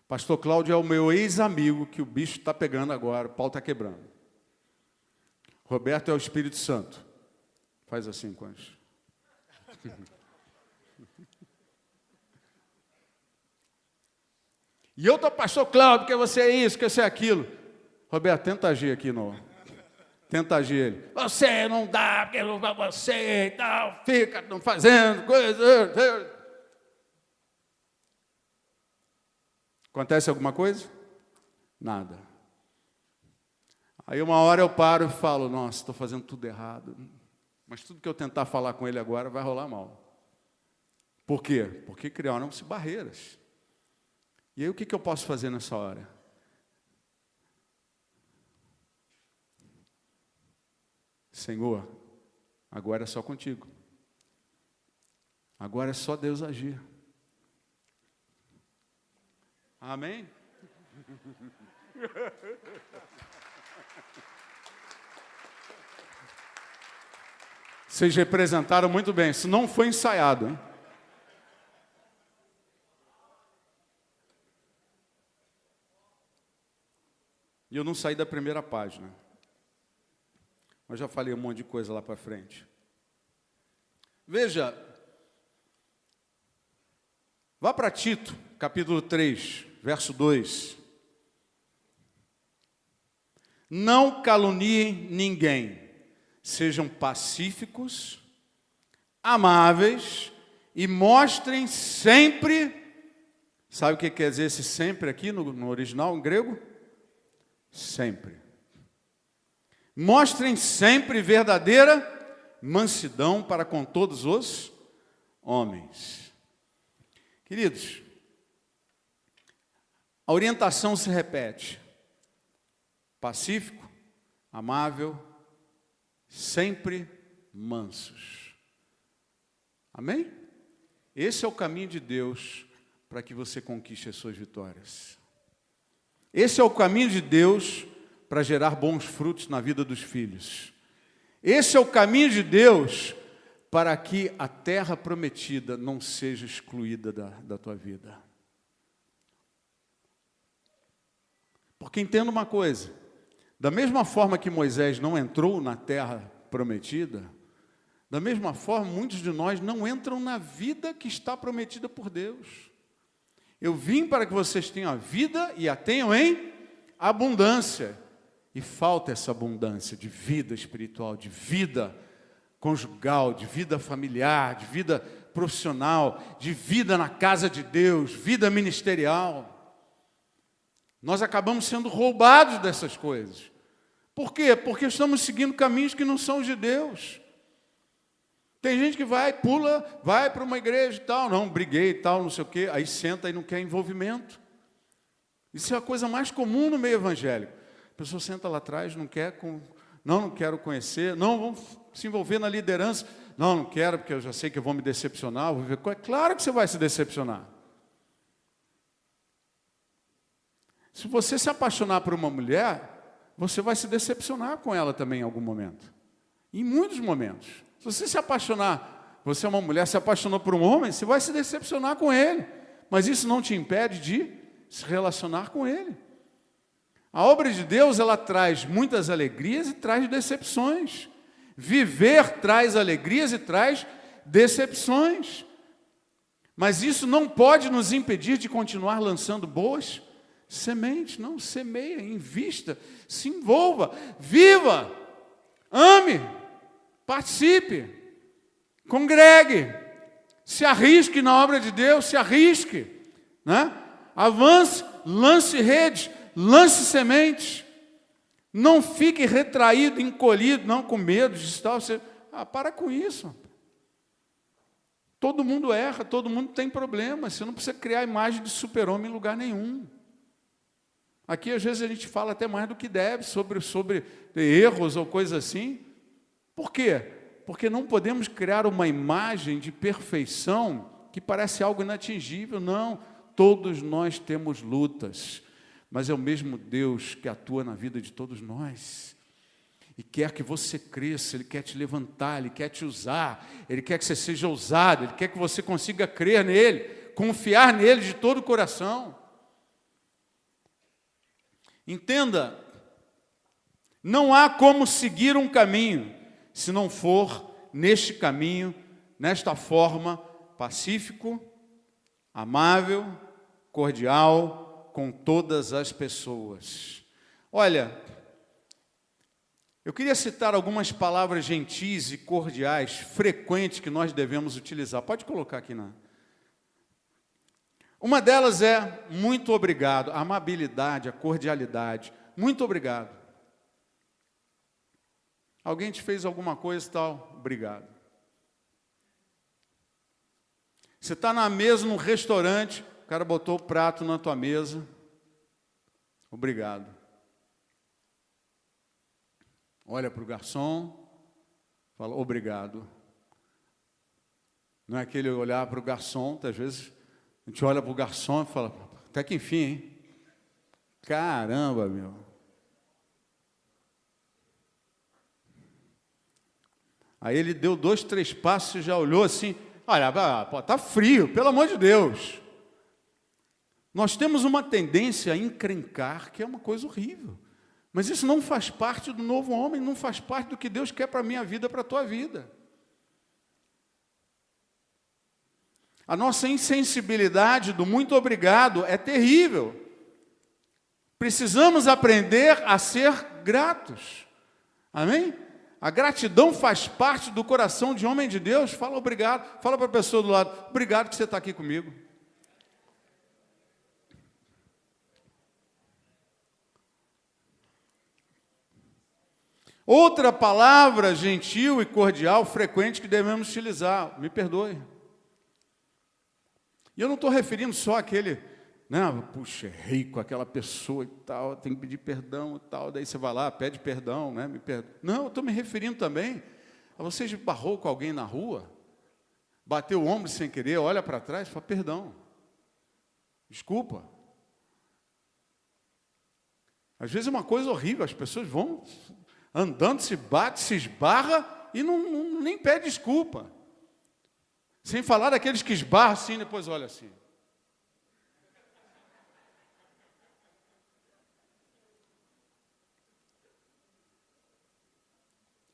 Pastor Cláudio é o meu ex-amigo, que o bicho está pegando agora, o pau está quebrando. Roberto é o Espírito Santo. Faz assim com as... E eu estou, pastor Cláudio, porque você é isso, que você é aquilo. Roberto, tenta agir aqui, não. Tenta agir ele. Você não dá, porque não dá você e tal, fica não fazendo coisa. Acontece alguma coisa? Nada. Aí uma hora eu paro e falo, nossa, estou fazendo tudo errado. Mas tudo que eu tentar falar com ele agora vai rolar mal. Por quê? Porque criaram-se barreiras. E aí o que eu posso fazer nessa hora? Senhor, agora é só contigo. Agora é só Deus agir. Amém? Vocês representaram muito bem. Isso não foi ensaiado, hein? E eu não saí da primeira página. Mas já falei um monte de coisa lá para frente. Veja, vá para Tito, capítulo 3, verso 2. Não caluniem ninguém, sejam pacíficos, amáveis e mostrem sempre, sabe o que quer dizer esse sempre aqui no original, em grego? Sempre. Mostrem sempre verdadeira mansidão para com todos os homens. Queridos, a orientação se repete. Pacífico, amável, sempre mansos. Amém? Esse é o caminho de Deus para que você conquiste as suas vitórias. Esse é o caminho de Deus para gerar bons frutos na vida dos filhos. Esse é o caminho de Deus para que a terra prometida não seja excluída da tua vida. Porque entenda uma coisa, da mesma forma que Moisés não entrou na terra prometida, da mesma forma muitos de nós não entram na vida que está prometida por Deus. Eu vim para que vocês tenham a vida e a tenham em abundância. E falta essa abundância de vida espiritual, de vida conjugal, de vida familiar, de vida profissional, de vida na casa de Deus, vida ministerial. Nós acabamos sendo roubados dessas coisas. Por quê? Porque estamos seguindo caminhos que não são os de Deus. Tem gente que vai, pula, vai para uma igreja e tal, não, briguei e tal, não sei o quê, aí senta e não quer envolvimento. Isso é a coisa mais comum no meio evangélico. A pessoa senta lá atrás, não quero conhecer, não, vamos se envolver na liderança. Não quero, porque eu já sei que eu vou me decepcionar, vou ver. É claro que você vai se decepcionar. Se você se apaixonar por uma mulher, você vai se decepcionar com ela também em algum momento. Em muitos momentos. Se você se apaixonar, você é uma mulher, se apaixonou por um homem, você vai se decepcionar com ele. Mas isso não te impede de se relacionar com ele. A obra de Deus, ela traz muitas alegrias e traz decepções. Viver traz alegrias e traz decepções. Mas isso não pode nos impedir de continuar lançando boas sementes. Não, semeia, invista, se envolva, viva, ame, participe, congregue, se arrisque na obra de Deus, se arrisque, né? Avance, lance redes, lance sementes. Não fique retraído, encolhido, não com medo de estar. Para com isso. Todo mundo erra, todo mundo tem problemas. Você não precisa criar a imagem de super-homem em lugar nenhum. Aqui, às vezes, a gente fala até mais do que deve sobre erros ou coisas assim. Por quê? Porque não podemos criar uma imagem de perfeição que parece algo inatingível. Não, todos nós temos lutas. Mas é o mesmo Deus que atua na vida de todos nós. E quer que você cresça, Ele quer te levantar, Ele quer te usar, Ele quer que você seja ousado, Ele quer que você consiga crer nele, confiar nele de todo o coração. Entenda, não há como seguir um caminho, se não for neste caminho, nesta forma, pacífico, amável, cordial, com todas as pessoas. Olha, eu queria citar algumas palavras gentis e cordiais, frequentes, que nós devemos utilizar. Pode colocar aqui na... Uma delas é muito obrigado, a amabilidade, a cordialidade. Muito obrigado. Alguém te fez alguma coisa e tal, obrigado. Você está na mesa, num restaurante, o cara botou o prato na tua mesa. Obrigado. Olha para o garçom, fala obrigado. Não é aquele olhar para o garçom, às vezes a gente olha para o garçom e fala, até que enfim, hein? Caramba, meu. Aí ele deu 2, 3 passos e já olhou assim, olha, está frio, pelo amor de Deus. Nós temos uma tendência a encrencar, que é uma coisa horrível. Mas isso não faz parte do novo homem, não faz parte do que Deus quer para a minha vida, para a tua vida. A nossa insensibilidade do muito obrigado é terrível. Precisamos aprender a ser gratos. Amém? A gratidão faz parte do coração de homem de Deus. Fala obrigado. Fala para a pessoa do lado, obrigado que você está aqui comigo. Outra palavra gentil e cordial, frequente, que devemos utilizar, me perdoe. E eu não estou referindo só àquele, né, puxa, errei com aquela pessoa e tal, tem que pedir perdão e tal, daí você vai lá, pede perdão, né, me perdoe. Não, eu estou me referindo também a você esbarrou com alguém na rua, bateu o ombro sem querer, olha para trás e fala, perdão, desculpa. Às vezes é uma coisa horrível, as pessoas vão andando, se bate, se esbarra e nem pede desculpa. Sem falar daqueles que esbarram assim, depois olha assim.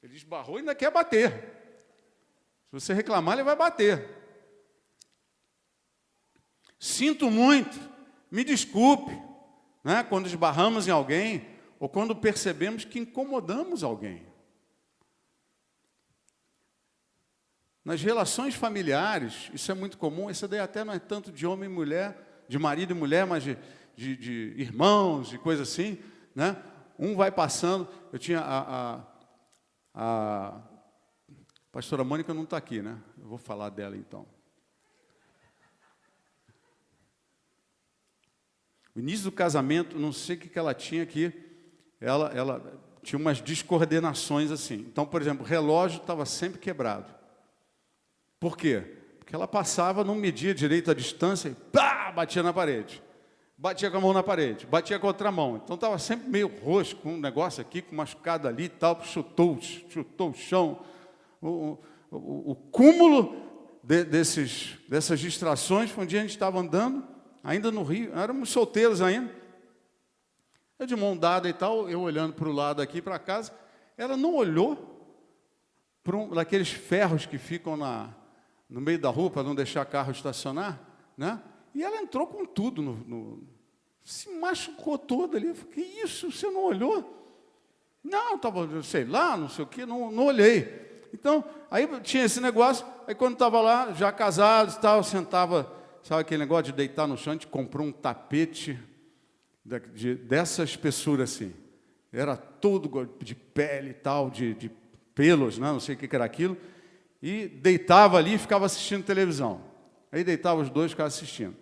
Ele esbarrou e ainda quer bater. Se você reclamar, ele vai bater. Sinto muito, me desculpe, né, quando esbarramos em alguém, ou quando percebemos que incomodamos alguém. Nas relações familiares, isso é muito comum, isso daí até não é tanto de homem e mulher, de marido e mulher, mas de irmãos, de coisa assim, né? Um vai passando, eu tinha a pastora Mônica não está aqui, né? Eu vou falar dela então. O início do casamento, não sei o que ela tinha aqui, ela tinha umas descoordenações assim. Então, por exemplo, o relógio estava sempre quebrado. Por quê? Porque ela passava, não media direito a distância e pá, batia na parede. Batia com a mão na parede, batia com a outra mão. Então estava sempre meio roxo, com um negócio aqui, com machucado ali e tal, chutou o chão. O cúmulo dessas distrações foi um dia a gente estava andando, ainda no Rio, éramos solteiros ainda. Eu de mão dada e tal, eu olhando para o lado aqui, para casa, ela não olhou para daqueles ferros que ficam no meio da rua para não deixar carro estacionar, né? E ela entrou com tudo, se machucou toda ali. Eu falei, que isso, você não olhou? Não, estava, sei lá, não sei o quê, não olhei. Então, aí tinha esse negócio, aí quando estava lá, já casados e tal, sentava, sabe aquele negócio de deitar no chão, a gente comprou um tapete dessa espessura assim, era todo de pele e tal, de pelos, né? Não sei o que era aquilo, e deitava ali e ficava assistindo televisão. Aí deitava os dois e ficava assistindo.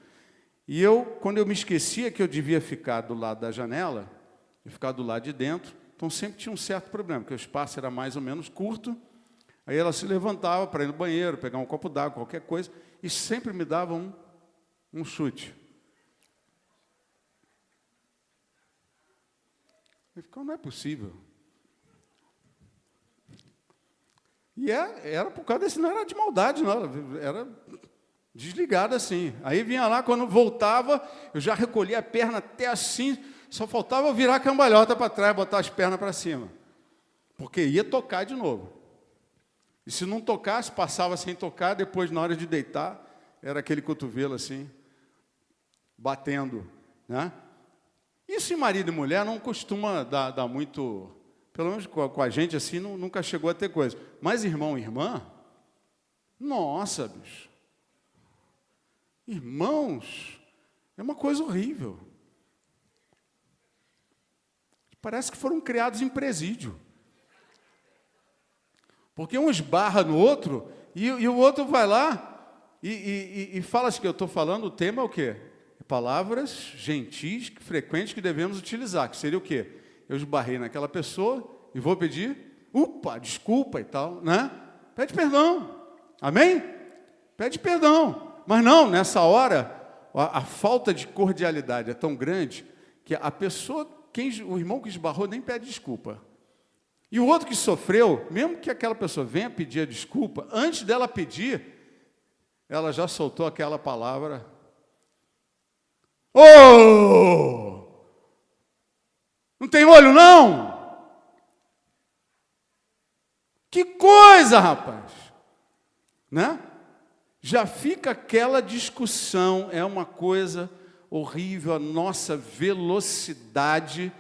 E eu, quando eu me esquecia que eu devia ficar do lado da janela, e ficar do lado de dentro, então sempre tinha um certo problema, porque o espaço era mais ou menos curto, aí ela se levantava para ir no banheiro, pegar um copo d'água, qualquer coisa, e sempre me dava um chute. Eu ficava, não é possível. E era por causa desse, não era de maldade, não, era desligado assim. Aí vinha lá, quando voltava, eu já recolhia a perna até assim, só faltava eu virar a cambalhota para trás, botar as pernas para cima. Porque ia tocar de novo. E se não tocasse, passava sem tocar, depois, na hora de deitar, era aquele cotovelo assim, batendo, né? Isso em marido e mulher não costuma dar muito, pelo menos com a gente assim, nunca chegou a ter coisa. Mas irmão e irmã, nossa, bicho. Irmãos, é uma coisa horrível. Parece que foram criados em presídio. Porque um esbarra no outro e o outro vai lá e fala assim que eu estou falando, o tema é o quê? Palavras gentis, frequentes que devemos utilizar, que seria o quê? Eu esbarrei naquela pessoa e vou pedir, desculpa e tal, né? Pede perdão, amém? Pede perdão, mas não, nessa hora, a falta de cordialidade é tão grande que a pessoa, o irmão que esbarrou nem pede desculpa. E o outro que sofreu, mesmo que aquela pessoa venha pedir a desculpa, antes dela pedir, ela já soltou aquela palavra: "Oh! Não tem olho, não?" Que coisa, rapaz! Né? Já fica aquela discussão, é uma coisa horrível, a nossa velocidade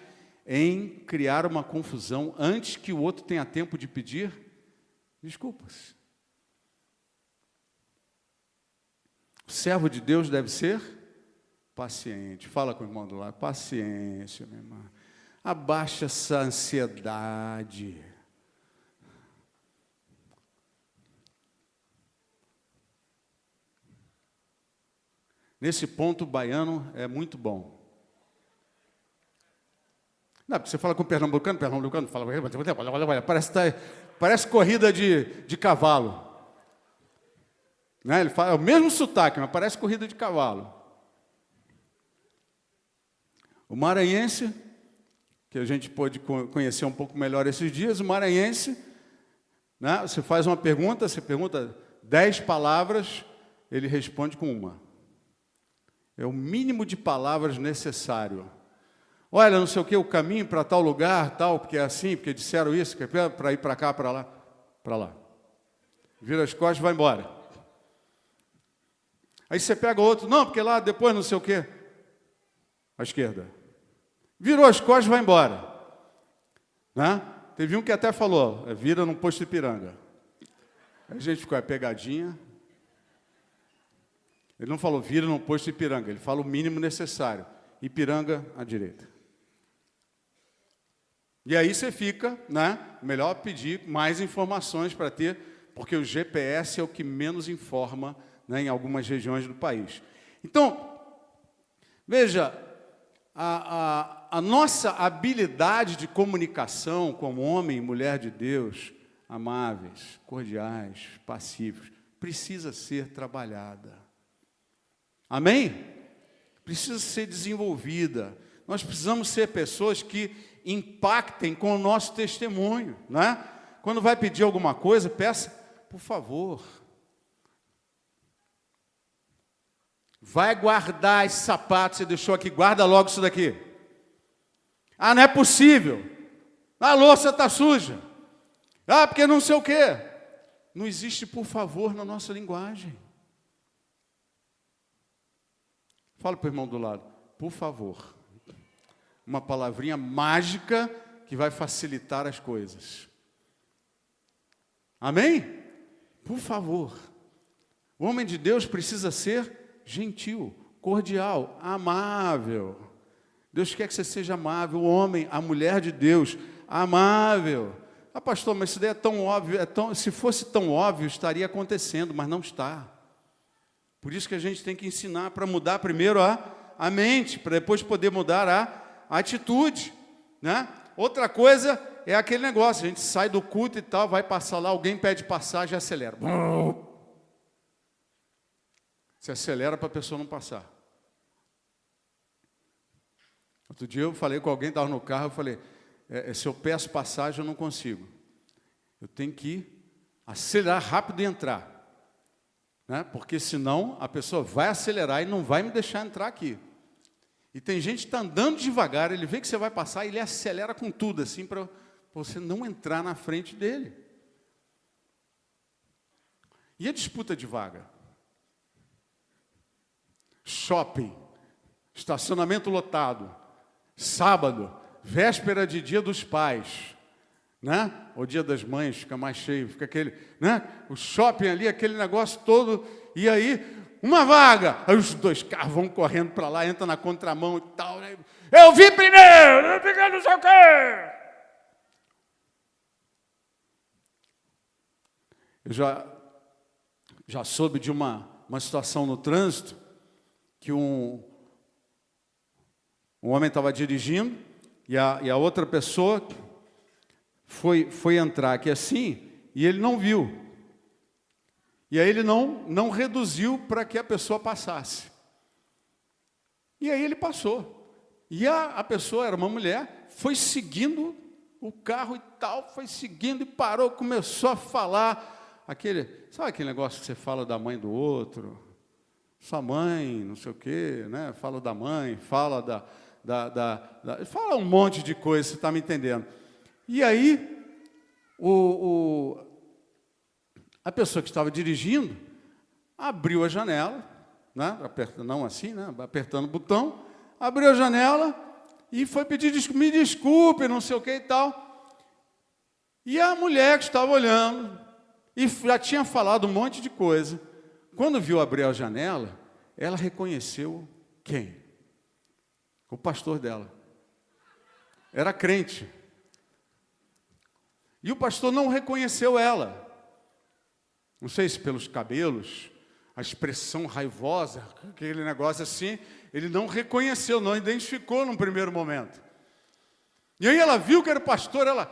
em criar uma confusão antes que o outro tenha tempo de pedir desculpas. O servo de Deus deve ser paciente. Fala com o irmão do lado: paciência, minha irmã. Abaixa essa ansiedade. Nesse ponto, o baiano é muito bom. Não, porque você fala com o pernambucano fala, parece corrida de cavalo. Né? Ele fala, é o mesmo sotaque, mas parece corrida de cavalo. O maranhense, que a gente pôde conhecer um pouco melhor esses dias, o maranhense, né? Você faz uma pergunta, você pergunta 10 palavras, ele responde com uma. É o mínimo de palavras necessário. Olha, não sei o que, o caminho para tal lugar, tal, porque é assim, porque disseram isso, que é para ir para cá, para lá, para lá. Vira as costas e vai embora. Aí você pega outro, não, porque lá depois não sei o quê. À esquerda. Virou as costas e vai embora. Né? Teve um que até falou, vira num posto de Ipiranga. Aí a gente ficou, pegadinha. Ele não falou, vira num posto de Ipiranga, ele fala o mínimo necessário. Ipiranga à direita. E aí você fica, né? Melhor pedir mais informações para ter, porque o GPS é o que menos informa, né, em algumas regiões do país. Então, veja, a nossa habilidade de comunicação como homem e mulher de Deus, amáveis, cordiais, pacíficos, precisa ser trabalhada. Amém? Precisa ser desenvolvida. Nós precisamos ser pessoas que impactem com o nosso testemunho, né? Quando vai pedir alguma coisa, peça, por favor. Vai guardar esse sapato que você deixou aqui, guarda logo isso daqui. Ah, não é possível. A louça está suja. Ah, porque não sei o quê. Não existe por favor na nossa linguagem. Fala para o irmão do lado, por favor. Uma palavrinha mágica que vai facilitar as coisas. Amém? Por favor. O homem de Deus precisa ser gentil, cordial, amável. Deus quer que você seja amável. O homem, a mulher de Deus, amável. Ah, pastor, mas isso daí é tão óbvio. Se fosse tão óbvio, estaria acontecendo, mas não está. Por isso que a gente tem que ensinar para mudar primeiro a mente, para depois poder mudar a atitude, né? Outra coisa é aquele negócio, a gente sai do culto e tal, vai passar lá, alguém pede passagem e acelera. Você acelera para a pessoa não passar. Outro dia eu falei com alguém, estava no carro, eu falei, se eu peço passagem eu não consigo. Eu tenho que acelerar rápido e entrar. Né? Porque senão a pessoa vai acelerar e não vai me deixar entrar aqui. E tem gente que está andando devagar, ele vê que você vai passar e ele acelera com tudo, assim, para você não entrar na frente dele. E a disputa de vaga? Shopping, estacionamento lotado, sábado, véspera de Dia dos Pais, né? O Dia das Mães fica mais cheio, fica aquele, né? O shopping ali, aquele negócio todo, e aí, uma vaga, aí os 2 carros vão correndo para lá, entra na contramão e tal, né? Eu vi primeiro, eu vi não sei o quê. Eu já soube de uma situação no trânsito, que um homem estava dirigindo, e a outra pessoa foi entrar aqui assim, e ele não viu. E aí ele não reduziu para que a pessoa passasse. E aí ele passou. E a pessoa, era uma mulher, foi seguindo o carro e tal, foi seguindo e parou, começou a falar, sabe aquele negócio que você fala da mãe do outro? Sua mãe, não sei o quê, né? Fala da mãe, fala fala um monte de coisa, você está me entendendo. E aí, a pessoa que estava dirigindo abriu a janela, né? Não assim, né? Apertando o botão, abriu a janela e foi pedir desculpa, me desculpe, não sei o que e tal. E a mulher que estava olhando, e já tinha falado um monte de coisa, quando viu abrir a janela, ela reconheceu quem? O pastor dela. Era crente. E o pastor não reconheceu ela. Não sei se pelos cabelos, a expressão raivosa, aquele negócio assim, ele não reconheceu, não identificou num primeiro momento. E aí ela viu que era o pastor, ela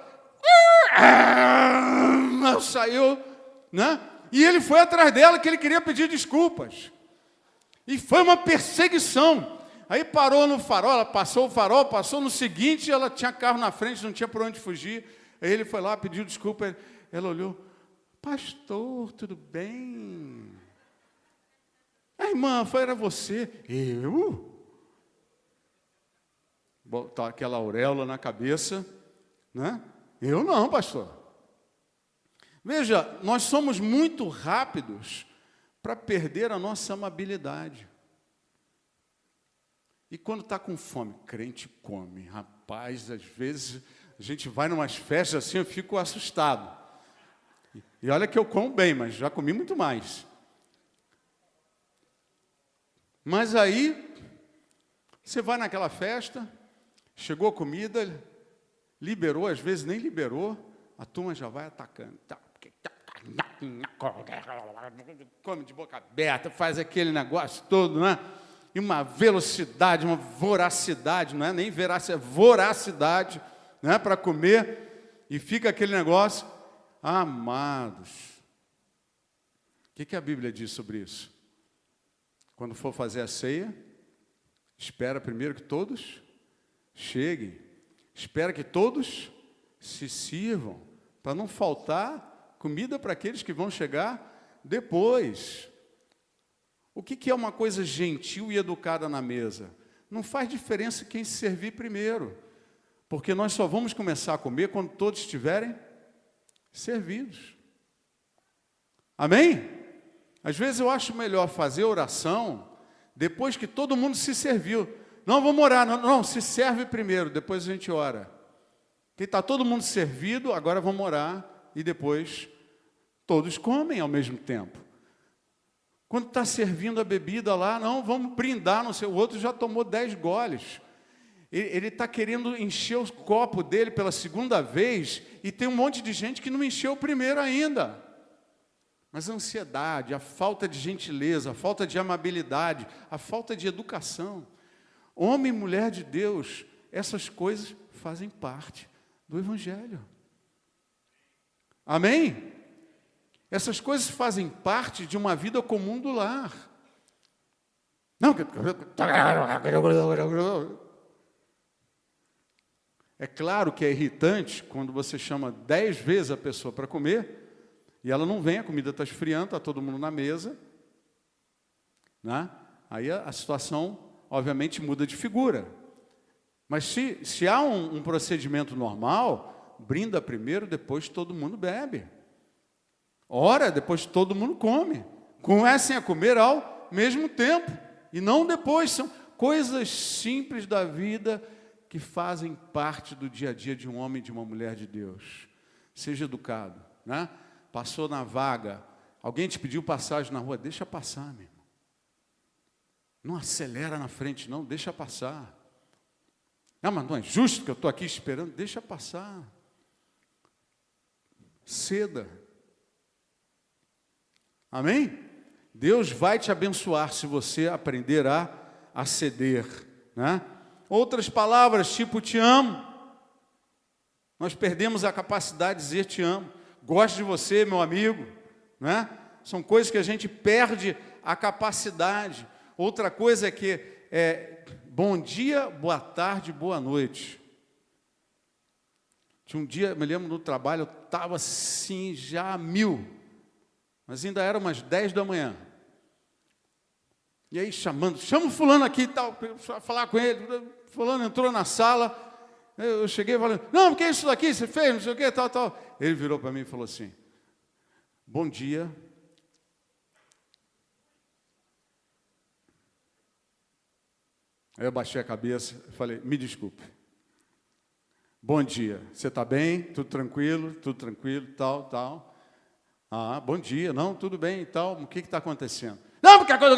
saiu, né? E ele foi atrás dela, que ele queria pedir desculpas. E foi uma perseguição. Aí parou no farol, ela passou o farol, passou no seguinte, ela tinha carro na frente, não tinha por onde fugir. Aí ele foi lá, pediu desculpa, ela olhou, pastor, tudo bem? A irmã, era você? Eu? Botar aquela auréola na cabeça, né? Eu não, pastor. Veja, nós somos muito rápidos para perder a nossa amabilidade. E quando está com fome, crente come. Rapaz, às vezes a gente vai em umas festas assim, eu fico assustado. E olha que eu como bem, mas já comi muito mais. Mas aí, você vai naquela festa, chegou a comida, liberou, às vezes nem liberou, a turma já vai atacando. Come de boca aberta, faz aquele negócio todo, não é? E uma velocidade, uma voracidade, não é nem veracidade, voracidade, né, para comer, e fica aquele negócio. Amados, o que a Bíblia diz sobre isso? Quando for fazer a ceia, espera primeiro que todos cheguem, espera que todos se sirvam, para não faltar comida para aqueles que vão chegar depois. O que é uma coisa gentil e educada na mesa? Não faz diferença quem se servir primeiro, porque nós só vamos começar a comer quando todos estiverem servidos. Amém? Às vezes eu acho melhor fazer oração depois que todo mundo se serviu. Não, vamos orar. Não, se serve primeiro, depois a gente ora. Que está todo mundo servido, agora vamos orar e depois todos comem ao mesmo tempo. Quando está servindo a bebida lá, não, vamos brindar, não sei, o outro já tomou 10 goles. Ele está querendo encher o copo dele pela segunda vez e tem um monte de gente que não encheu o primeiro ainda. Mas a ansiedade, a falta de gentileza, a falta de amabilidade, a falta de educação. Homem e mulher de Deus, essas coisas fazem parte do Evangelho. Amém? Essas coisas fazem parte de uma vida comum do lar. Não, é claro que é irritante quando você chama 10 vezes a pessoa para comer e ela não vem, a comida está esfriando, está todo mundo na mesa, né? Aí a situação, obviamente, muda de figura. Mas se há um procedimento normal, brinda primeiro, depois todo mundo bebe. Ora, depois todo mundo come. Comecem a comer ao mesmo tempo, e não depois. São coisas simples da vida que fazem parte do dia a dia de um homem e de uma mulher de Deus. Seja educado, né? Passou na vaga, alguém te pediu passagem na rua, deixa passar, meu irmão. Não acelera na frente, não, deixa passar. Não, mas não é justo que eu estou aqui esperando, deixa passar. Ceda. Amém? Deus vai te abençoar se você aprender a ceder, né? Outras palavras, tipo te amo. Nós perdemos a capacidade de dizer te amo. Gosto de você, meu amigo, né? São coisas que a gente perde a capacidade. Outra coisa é bom dia, boa tarde, boa noite. Tinha um dia, me lembro no trabalho, eu estava assim, já a mil, mas ainda era umas 10 da manhã. E aí chama o fulano aqui e tal, para falar com ele. Fulano entrou na sala, eu cheguei falando, não, porque isso daqui você fez, não sei o que, tal, tal. Ele virou para mim e falou assim, bom dia. Aí eu baixei a cabeça e falei, me desculpe. Bom dia, você está bem? Tudo tranquilo, tal, tal. Ah, bom dia, não, tudo bem e tal, o que está acontecendo? Não, porque a coisa...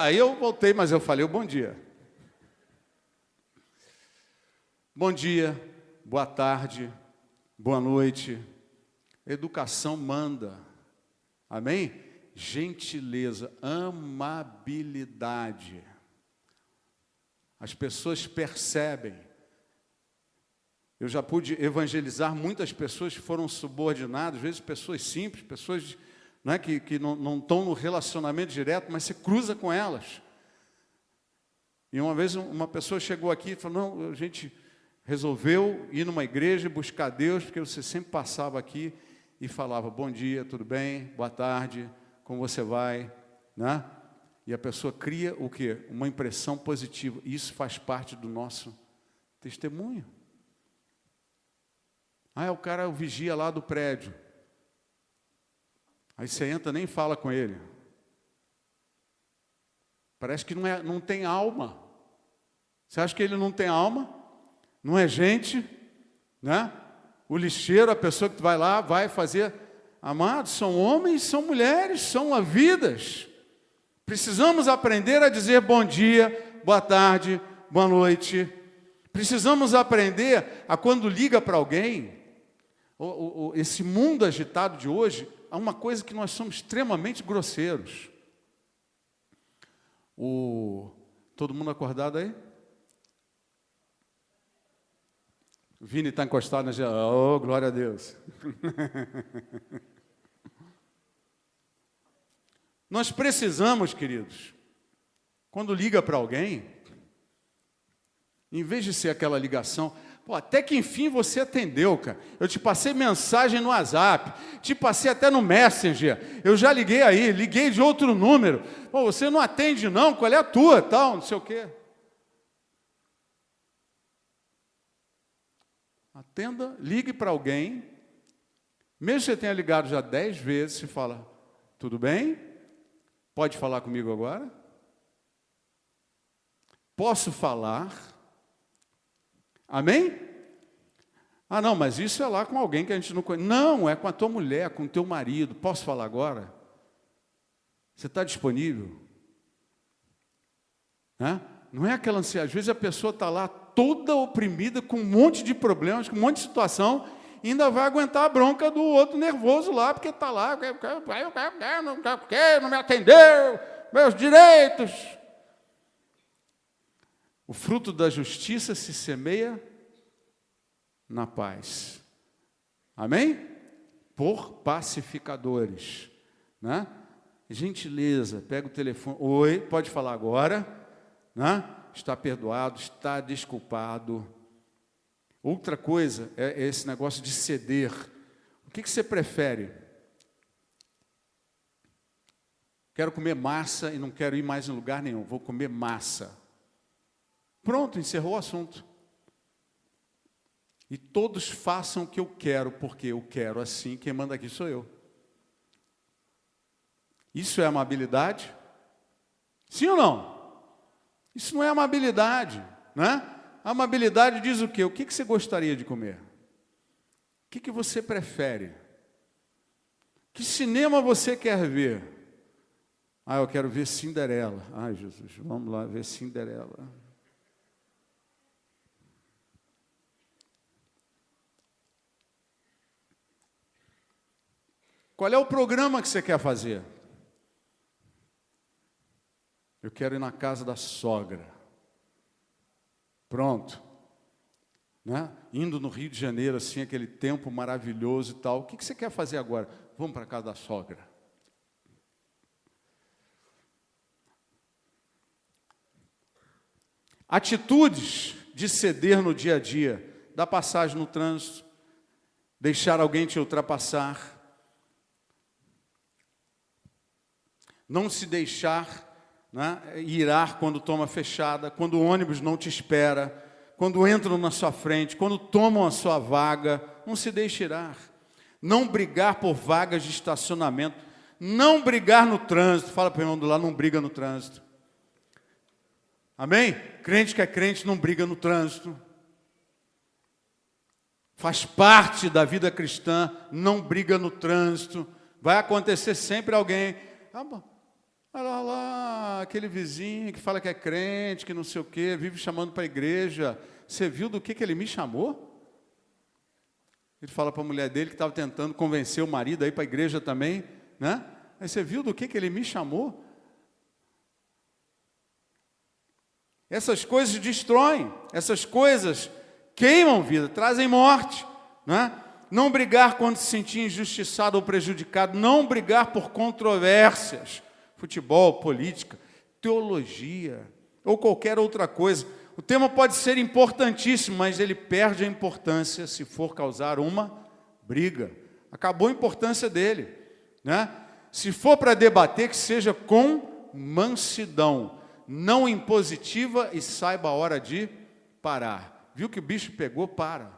Aí eu voltei, mas eu falei o bom dia. Bom dia, boa tarde, boa noite. Educação manda. Amém? Gentileza, amabilidade. As pessoas percebem. Eu já pude evangelizar muitas pessoas que foram subordinadas, às vezes pessoas simples, pessoas que não estão no relacionamento direto, mas você cruza com elas. E uma vez uma pessoa chegou aqui e falou, não, a gente resolveu ir numa igreja e buscar Deus, porque você sempre passava aqui e falava, bom dia, tudo bem, boa tarde, como você vai, né? E a pessoa cria o quê? Uma impressão positiva. Isso faz parte do nosso testemunho. Ah, o cara é o vigia lá do prédio. Aí você entra, nem fala com ele. Parece que não tem alma. Você acha que ele não tem alma? Não é gente, né? O lixeiro, a pessoa que vai lá, vai fazer. Amados, são homens, são mulheres, são vidas. Precisamos aprender a dizer bom dia, boa tarde, boa noite. Precisamos aprender a quando liga para alguém, esse mundo agitado de hoje, há uma coisa que nós somos extremamente grosseiros. Todo mundo acordado aí? O Vini está encostado na janela. Oh, glória a Deus. Nós precisamos, queridos, quando liga para alguém, em vez de ser aquela ligação, até que enfim você atendeu, cara. Eu te passei mensagem no WhatsApp, te passei até no Messenger, eu já liguei aí, liguei de outro número. Você não atende não, qual é a tua, tal, não sei o quê. Atenda, ligue para alguém, mesmo que você tenha ligado já 10 vezes, você fala, tudo bem? Pode falar comigo agora? Posso falar? Amém? Ah, não, mas isso é lá com alguém que a gente não conhece. Não, é com a tua mulher, com o teu marido. Posso falar agora? Você está disponível? Não é aquela ansiedade. Às vezes a pessoa está lá toda oprimida, com um monte de problemas, com um monte de situação, e ainda vai aguentar a bronca do outro nervoso lá, porque está lá, não me atendeu, meus direitos. O fruto da justiça se semeia na paz. Amém? Por pacificadores. Né? Gentileza, pega o telefone. Oi, pode falar agora. Né? Está perdoado, está desculpado. Outra coisa é esse negócio de ceder. O que você prefere? Quero comer massa e não quero ir mais em lugar nenhum. Vou comer massa. Pronto, encerrou o assunto. E todos façam o que eu quero, porque eu quero assim, quem manda aqui sou eu. Isso é amabilidade? Sim ou não? Isso não é amabilidade, né? A amabilidade diz o quê? O que você gostaria de comer? O que você prefere? Que cinema você quer ver? Ah, eu quero ver Cinderela. Ai, Jesus, vamos lá ver Cinderela. Qual é o programa que você quer fazer? Eu quero ir na casa da sogra. Pronto. Né? Indo no Rio de Janeiro, assim, aquele tempo maravilhoso e tal. O que você quer fazer agora? Vamos para a casa da sogra. Atitudes de ceder no dia a dia. Dá passagem no trânsito, deixar alguém te ultrapassar, não se deixar, né, irar quando toma fechada, quando o ônibus não te espera, quando entram na sua frente, quando tomam a sua vaga, não se deixe irar. Não brigar por vagas de estacionamento, não brigar no trânsito. Fala para o irmão do lado, não briga no trânsito. Amém? Crente que é crente não briga no trânsito. Faz parte da vida cristã, não briga no trânsito. Vai acontecer sempre alguém, olha lá, aquele vizinho que fala que é crente, que não sei o quê, vive chamando para a igreja. Você viu do que ele me chamou? Ele fala para a mulher dele que estava tentando convencer o marido a ir para a igreja também, né? Aí você viu do que ele me chamou? Essas coisas destroem, essas coisas queimam vida, trazem morte, né? Não brigar quando se sentir injustiçado ou prejudicado, não brigar por controvérsias, futebol, política, teologia ou qualquer outra coisa. O tema pode ser importantíssimo, mas ele perde a importância se for causar uma briga. Acabou a importância dele, né? Se for para debater, que seja com mansidão, não impositiva, e saiba a hora de parar. Viu que o bicho pegou? Para.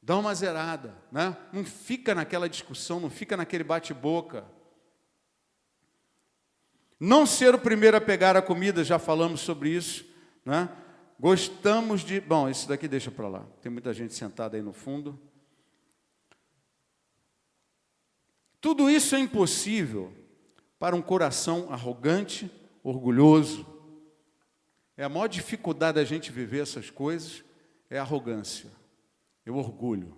Dá uma zerada, né? Não fica naquela discussão, não fica naquele bate-boca. Não ser o primeiro a pegar a comida, já falamos sobre isso, né? Gostamos de... Bom, isso daqui deixa para lá. Tem muita gente sentada aí no fundo. Tudo isso é impossível para um coração arrogante, orgulhoso. É a maior dificuldade da gente viver essas coisas, é a arrogância, é o orgulho.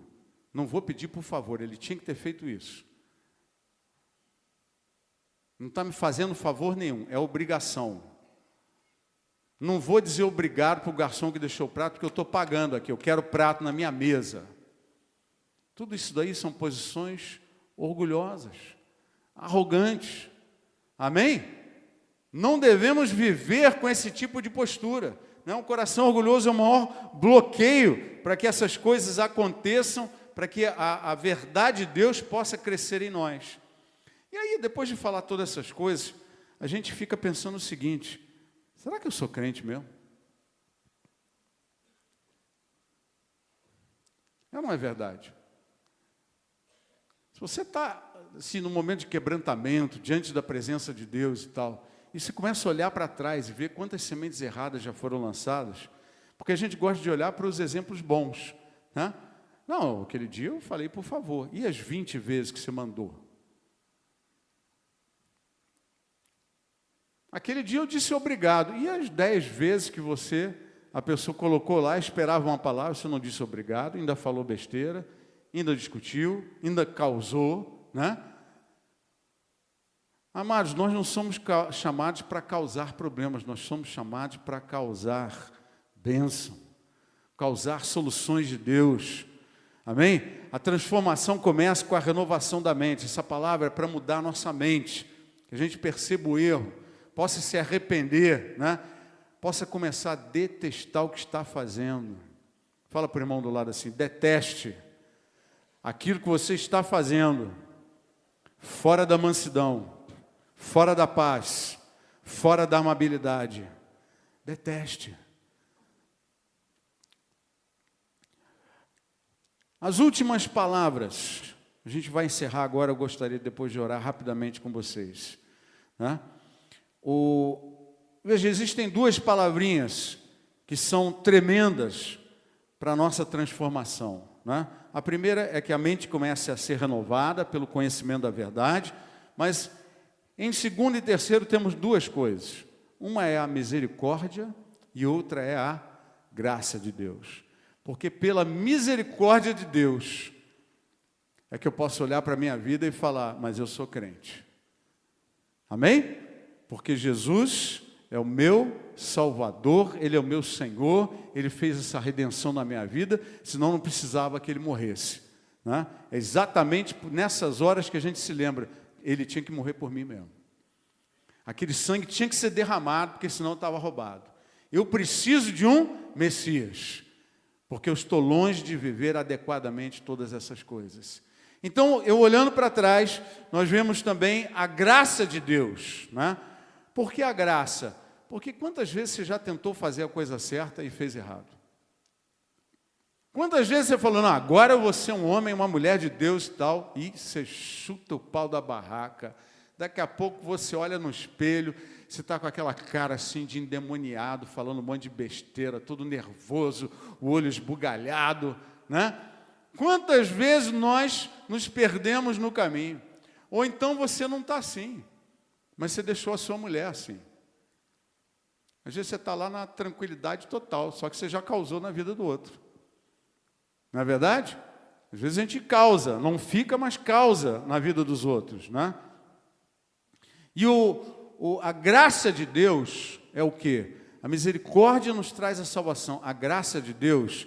Não vou pedir por favor, ele tinha que ter feito isso. Não está me fazendo favor nenhum, é obrigação. Não vou dizer obrigado para o garçom que deixou o prato, porque eu estou pagando aqui, eu quero prato na minha mesa. Tudo isso daí são posições orgulhosas, arrogantes. Amém? Não devemos viver com esse tipo de postura. Um coração orgulhoso é o maior bloqueio para que essas coisas aconteçam, para que a verdade de Deus possa crescer em nós. E aí, depois de falar todas essas coisas, a gente fica pensando o seguinte: será que eu sou crente mesmo? Não é verdade? Se você está assim, num momento de quebrantamento, diante da presença de Deus e tal, e você começa a olhar para trás e ver quantas sementes erradas já foram lançadas, porque a gente gosta de olhar para os exemplos bons, né? Não, aquele dia eu falei, por favor, e as 20 vezes que você mandou? Aquele dia eu disse obrigado, e as 10 vezes que a pessoa colocou lá, esperava uma palavra, você não disse obrigado, ainda falou besteira, ainda discutiu, ainda causou, né? Amados, nós não somos chamados para causar problemas, nós somos chamados para causar bênção, causar soluções de Deus. Amém? A transformação começa com a renovação da mente. Essa palavra é para mudar a nossa mente, que a gente perceba o erro, possa se arrepender, né? Possa começar a detestar o que está fazendo. Fala para o irmão do lado assim: deteste aquilo que você está fazendo, fora da mansidão, fora da paz, fora da amabilidade. Deteste. As últimas palavras, a gente vai encerrar agora, eu gostaria depois de orar rapidamente com vocês, né? Veja, existem 2 palavrinhas que são tremendas para a nossa transformação, né? A primeira é que a mente comece a ser renovada pelo conhecimento da verdade, mas em segundo e terceiro temos 2 coisas. Uma é a misericórdia e outra é a graça de Deus. Porque pela misericórdia de Deus é que eu posso olhar para a minha vida e falar, mas eu sou crente. Amém? Porque Jesus é o meu Salvador, Ele é o meu Senhor, Ele fez essa redenção na minha vida, senão não precisava que Ele morresse, né? É exatamente nessas horas que a gente se lembra, Ele tinha que morrer por mim mesmo. Aquele sangue tinha que ser derramado, porque senão eu estava roubado. Eu preciso de um Messias. porque eu estou longe de viver adequadamente todas essas coisas. Então, eu olhando para trás, nós vemos também a graça de Deus, né? Por que a graça? Porque quantas vezes você já tentou fazer a coisa certa e fez errado? Quantas vezes você falou, não, agora eu vou ser um homem, uma mulher de Deus e tal, e você chuta o pau da barraca. Daqui a pouco você olha no espelho, você está com aquela cara assim de endemoniado, falando um monte de besteira, todo nervoso, o olho esbugalhado, né? Quantas vezes nós nos perdemos no caminho? Ou então você não está assim, mas você deixou a sua mulher assim. Às vezes você está lá na tranquilidade total, só que você já causou na vida do outro. Não é verdade? Às vezes a gente causa, não fica, mas causa na vida dos outros, né? E a graça de Deus é o quê? A misericórdia nos traz a salvação. A graça de Deus,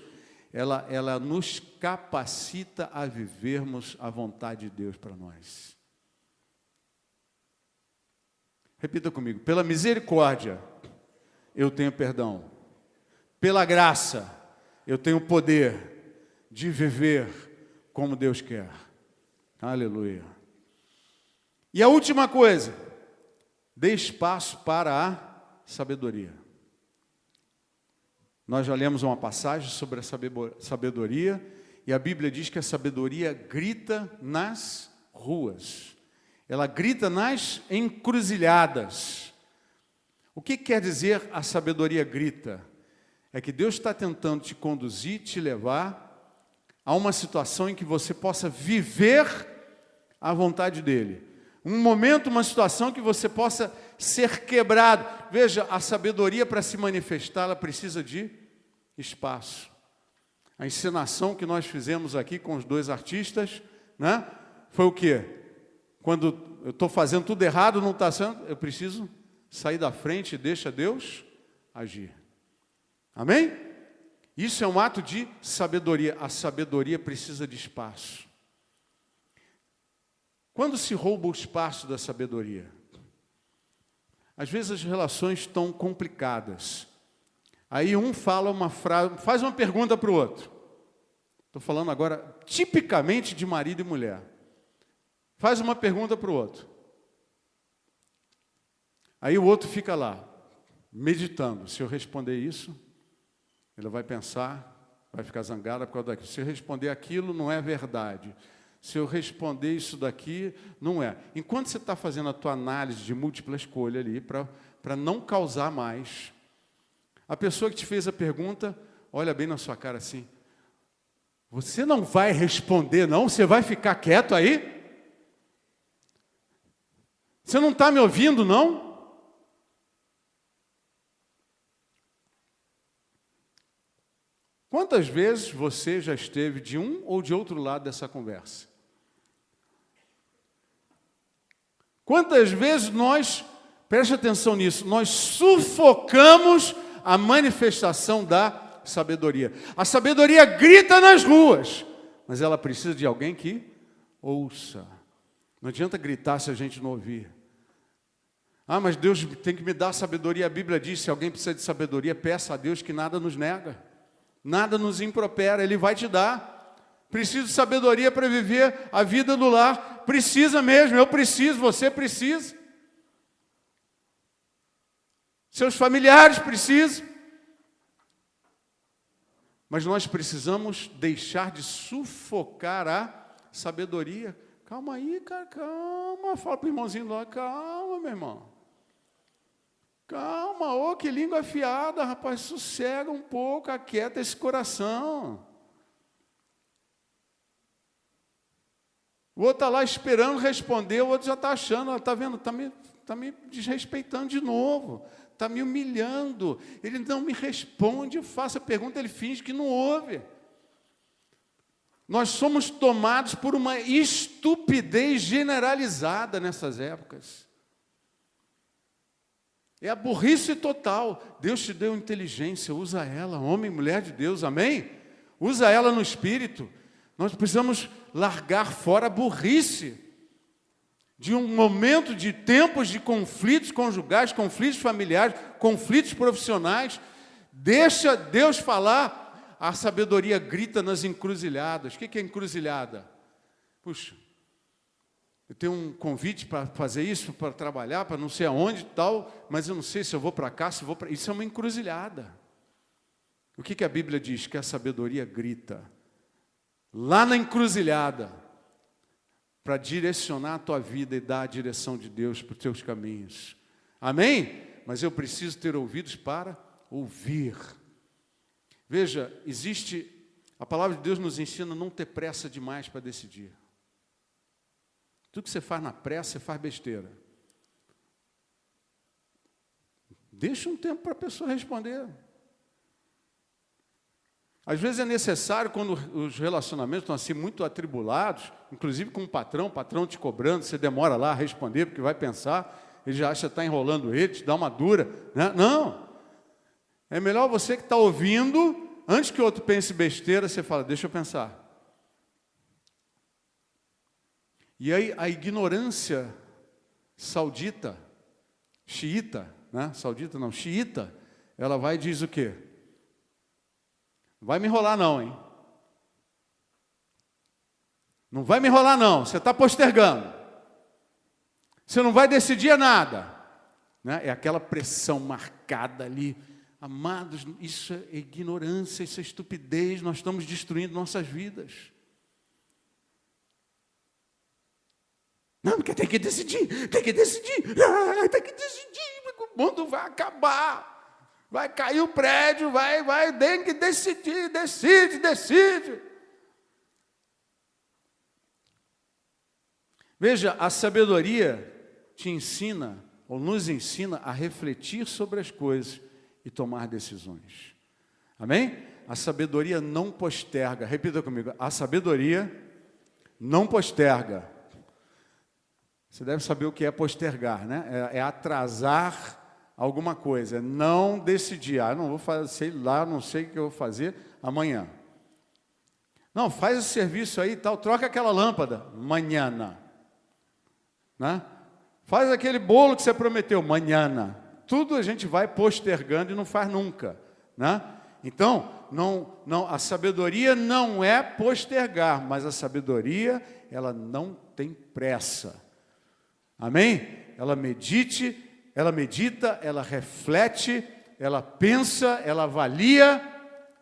ela nos capacita a vivermos a vontade de Deus para nós. Repita comigo. Pela misericórdia, eu tenho perdão. Pela graça, eu tenho poder de viver como Deus quer. Aleluia. E a última coisa, dê espaço para a sabedoria. Nós já lemos uma passagem sobre a sabedoria, e a Bíblia diz que a sabedoria grita nas ruas. Ela grita nas encruzilhadas. O que quer dizer a sabedoria grita? É que Deus está tentando te conduzir, te levar a uma situação em que você possa viver a vontade dEle. Um momento, uma situação que você possa ser quebrado. Veja, a sabedoria para se manifestar, ela precisa de espaço. A encenação que nós fizemos aqui com os dois artistas, né, foi o quê? Quando eu estou fazendo tudo errado, não está sendo, eu preciso sair da frente e deixa Deus agir. Amém? Isso é um ato de sabedoria. A sabedoria precisa de espaço. Quando se rouba o espaço da sabedoria? Às vezes as relações estão complicadas. Aí um fala uma frase, faz uma pergunta para o outro. Estou falando agora tipicamente de marido e mulher. Faz uma pergunta para o outro. Aí o outro fica lá, meditando. Se eu responder isso, ele vai pensar, vai ficar zangado por causa daquilo. Se eu responder aquilo, não é verdade. Se eu responder isso daqui, não é. Enquanto você está fazendo a tua análise de múltipla escolha ali, para não causar mais, a pessoa que te fez a pergunta, olha bem na sua cara assim, você não vai responder não? Você vai ficar quieto aí? Você não está me ouvindo não? Quantas vezes você já esteve de um ou de outro lado dessa conversa? Quantas vezes nós, preste atenção nisso, nós sufocamos a manifestação da sabedoria. A sabedoria grita nas ruas, mas ela precisa de alguém que ouça. Não adianta gritar se a gente não ouvir. Ah, mas Deus tem que me dar sabedoria. A Bíblia diz, se alguém precisa de sabedoria, peça a Deus que nada nos nega. Nada nos impropera, Ele vai te dar. Preciso de sabedoria para viver a vida do lar. Precisa mesmo, eu preciso, você precisa. Seus familiares precisam. Mas nós precisamos deixar de sufocar a sabedoria. Calma aí, cara, calma. Fala para o irmãozinho lá, calma, meu irmão. Calma, ô, que língua afiada, rapaz, sossega um pouco, aquieta esse coração. O outro está lá esperando responder, o outro já está achando, está vendo, está me desrespeitando de novo, está me humilhando, ele não me responde, eu faço a pergunta, ele finge que não ouve. Nós somos tomados por uma estupidez generalizada nessas épocas. É a burrice total. Deus te deu inteligência, usa ela, homem e mulher de Deus, amém? Usa ela no espírito. Nós precisamos largar fora a burrice de um momento de tempos de conflitos conjugais, conflitos familiares, conflitos profissionais. Deixa Deus falar. a sabedoria grita nas encruzilhadas. O que é encruzilhada? Puxa, eu tenho um convite para fazer isso, para trabalhar, para não sei aonde e tal, mas eu não sei se eu vou para cá, se eu vou para... Isso é uma encruzilhada. O que a Bíblia diz? Que a sabedoria grita lá na encruzilhada para direcionar a tua vida e dar a direção de Deus para os teus caminhos. Amém? Mas eu preciso ter ouvidos para ouvir. Veja, a palavra de Deus nos ensina a não ter pressa demais para decidir. Tudo que você faz na pressa, você faz besteira. Deixa um tempo para a pessoa responder. Às vezes é necessário, quando os relacionamentos estão assim muito atribulados, inclusive com o patrão te cobrando, você demora lá a responder, porque vai pensar, ele já acha que está enrolando ele, te dá uma dura. Né? Não. É melhor você que está ouvindo, antes que o outro pense besteira, você fala, deixa eu pensar. E aí a ignorância saudita, xiita, né? Saudita não, xiita, ela vai e diz o quê? Não vai me enrolar não, hein? Não vai me enrolar não, você está postergando. Você não vai decidir nada. Né? É aquela pressão marcada ali. Amados, isso é ignorância, isso é estupidez, nós estamos destruindo nossas vidas. Não, porque tem que decidir, o mundo vai acabar. Vai cair o prédio, tem que decidir, decide. Veja, a sabedoria te ensina, ou nos ensina a refletir sobre as coisas e tomar decisões. Amém? A sabedoria não posterga. Repita comigo, a sabedoria não posterga. Você deve saber o que é postergar, né? É atrasar alguma coisa, não decidir, não vou fazer, sei lá, não sei o que eu vou fazer amanhã. Não, faz esse serviço aí e tal, troca aquela lâmpada, manhã. Né? Faz aquele bolo que você prometeu, manhã. Tudo a gente vai postergando e não faz nunca. Né? Então, a sabedoria não é postergar, mas a sabedoria, ela não tem pressa. Amém? Ela medita, ela reflete, ela pensa, ela avalia,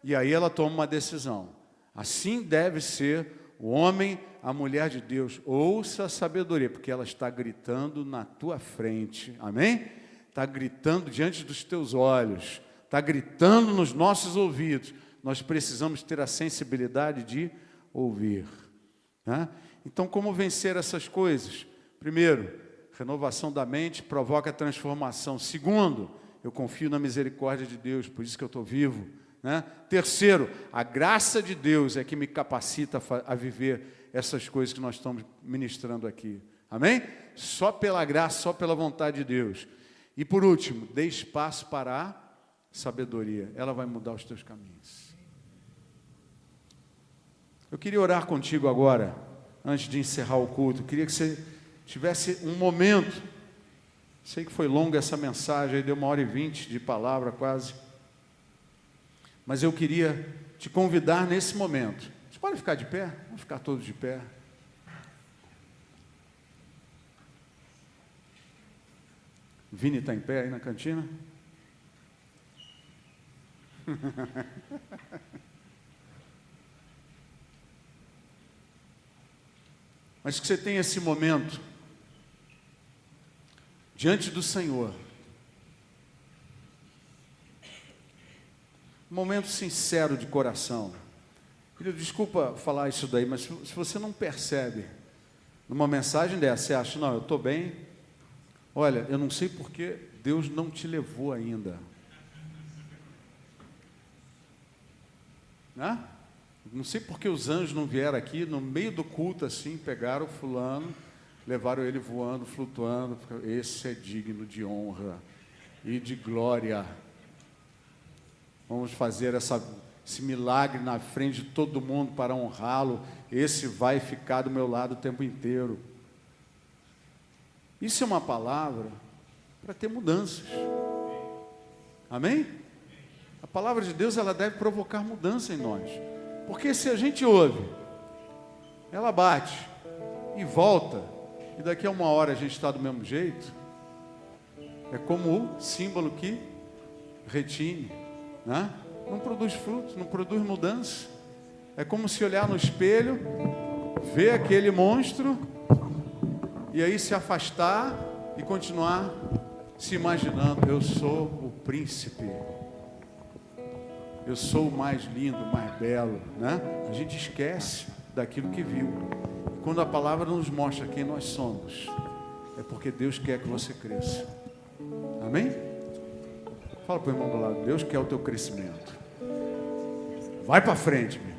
e aí ela toma uma decisão. Assim deve ser o homem, a mulher de Deus. Ouça a sabedoria, porque ela está gritando na tua frente. Amém? Está gritando diante dos teus olhos, está gritando nos nossos ouvidos. Nós precisamos ter a sensibilidade de ouvir. Né? Então, como vencer essas coisas? Primeiro, renovação da mente provoca transformação. Segundo, eu confio na misericórdia de Deus, por isso que eu estou vivo. Né? Terceiro, a graça de Deus é que me capacita a viver essas coisas que nós estamos ministrando aqui. Amém? Só pela graça, só pela vontade de Deus. E por último, dê espaço para a sabedoria. Ela vai mudar os teus caminhos. Eu queria orar contigo agora, antes de encerrar o culto. Eu queria que você tivesse um momento. Sei que foi longa essa mensagem, deu 1h20 de palavra quase. Mas eu queria te convidar nesse momento. Você pode ficar de pé? Vamos ficar todos de pé. Vini está em pé aí na cantina? Mas que você tenha esse momento diante do Senhor. Um momento sincero de coração. Filho, desculpa falar isso daí, mas se você não percebe numa mensagem dessa, você acha, não, eu estou bem, olha, eu não sei porque Deus não te levou ainda. Né? Não sei porque os anjos não vieram aqui, no meio do culto assim, pegaram o fulano, levaram ele voando, flutuando, esse é digno de honra e de glória. Vamos fazer esse milagre na frente de todo mundo para honrá-lo. Esse vai ficar do meu lado o tempo inteiro. Isso é uma palavra para ter mudanças. Amém? A palavra de Deus, ela deve provocar mudança em nós. Porque se a gente ouve, ela bate e volta, e daqui a uma hora a gente está do mesmo jeito, é como o símbolo que retine, né? Não produz frutos, não produz mudança. É como se olhar no espelho, ver aquele monstro, e aí se afastar e continuar se imaginando: eu sou o príncipe, eu sou o mais lindo, o mais belo, né? A gente esquece daquilo que viu. E quando a palavra nos mostra quem nós somos, é porque Deus quer que você cresça. Amém? Fala para o irmão do lado: Deus quer o teu crescimento. Vai para frente, meu.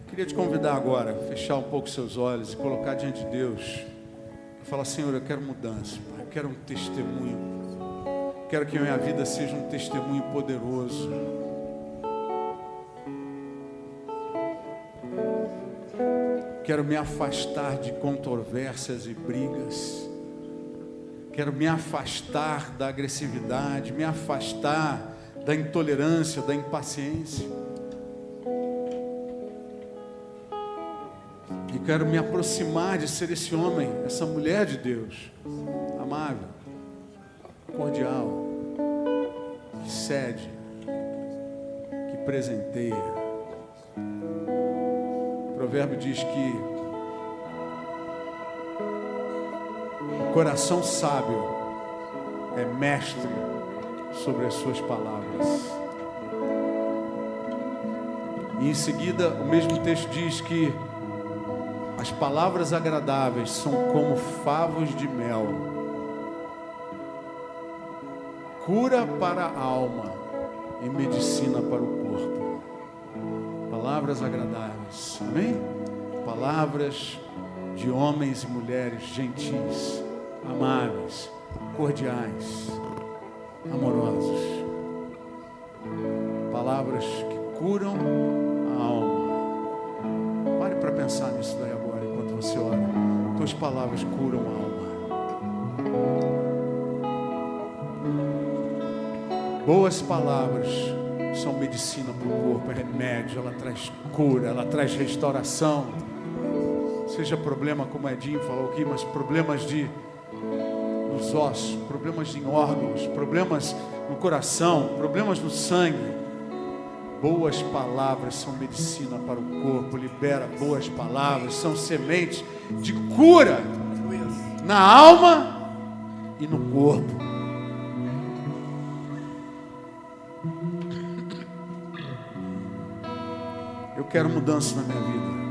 Queria te convidar agora a fechar um pouco seus olhos e colocar diante de Deus e falar: Senhor, eu quero mudança, Pai. Eu quero um testemunho. Quero que a minha vida seja um testemunho poderoso. Quero me afastar de controvérsias e brigas. Quero me afastar da agressividade, me afastar da intolerância, da impaciência. E quero me aproximar de ser esse homem, essa mulher de Deus, amável, cordial, que cede, que presenteia. O provérbio diz que o coração sábio é mestre sobre as suas palavras. E em seguida, o mesmo texto diz que as palavras agradáveis são como favos de mel, cura para a alma e medicina para o corpo. Palavras agradáveis, amém? Palavras de homens e mulheres gentis, amáveis, cordiais, amorosos. Palavras que curam a alma. Pare para pensar nisso daí agora, enquanto você ora. Tuas palavras curam a alma. Boas palavras são medicina para o corpo, é remédio, ela traz cura, ela traz restauração. Seja problema, como Edinho falou aqui, mas problemas nos ossos, problemas em órgãos, problemas no coração, problemas no sangue. Boas palavras são medicina para o corpo, libera boas palavras, são sementes de cura na alma e no corpo. Eu quero mudança na minha vida.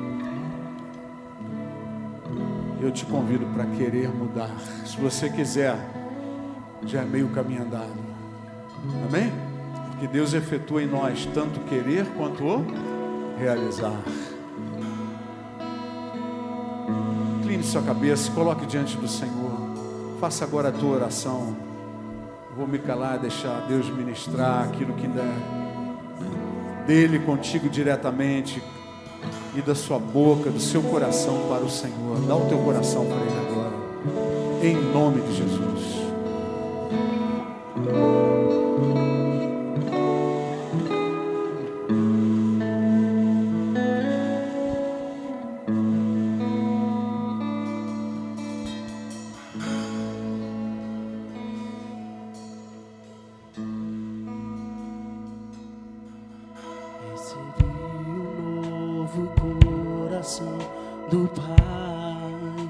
Eu te convido para querer mudar. Se você quiser, já é meio caminho andado. Amém? Porque Deus efetua em nós tanto querer quanto o realizar. Incline sua cabeça, coloque diante do Senhor. Faça agora a tua oração. Eu vou me calar, deixar Deus ministrar aquilo que ainda é dele contigo diretamente, e da sua boca, do seu coração para o Senhor. Dá o teu coração para Ele agora, em nome de Jesus. Do Pai,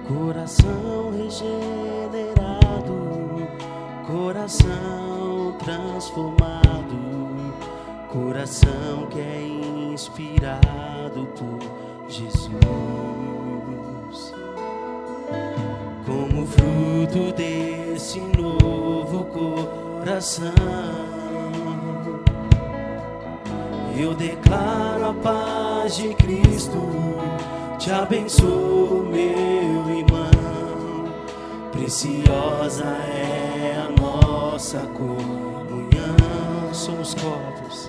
coração regenerado, coração transformado, coração que é inspirado por Jesus. Como fruto desse novo coração, eu declaro a paz de Cristo, te abençoo, meu irmão. Preciosa é a nossa comunhão. Somos corpos,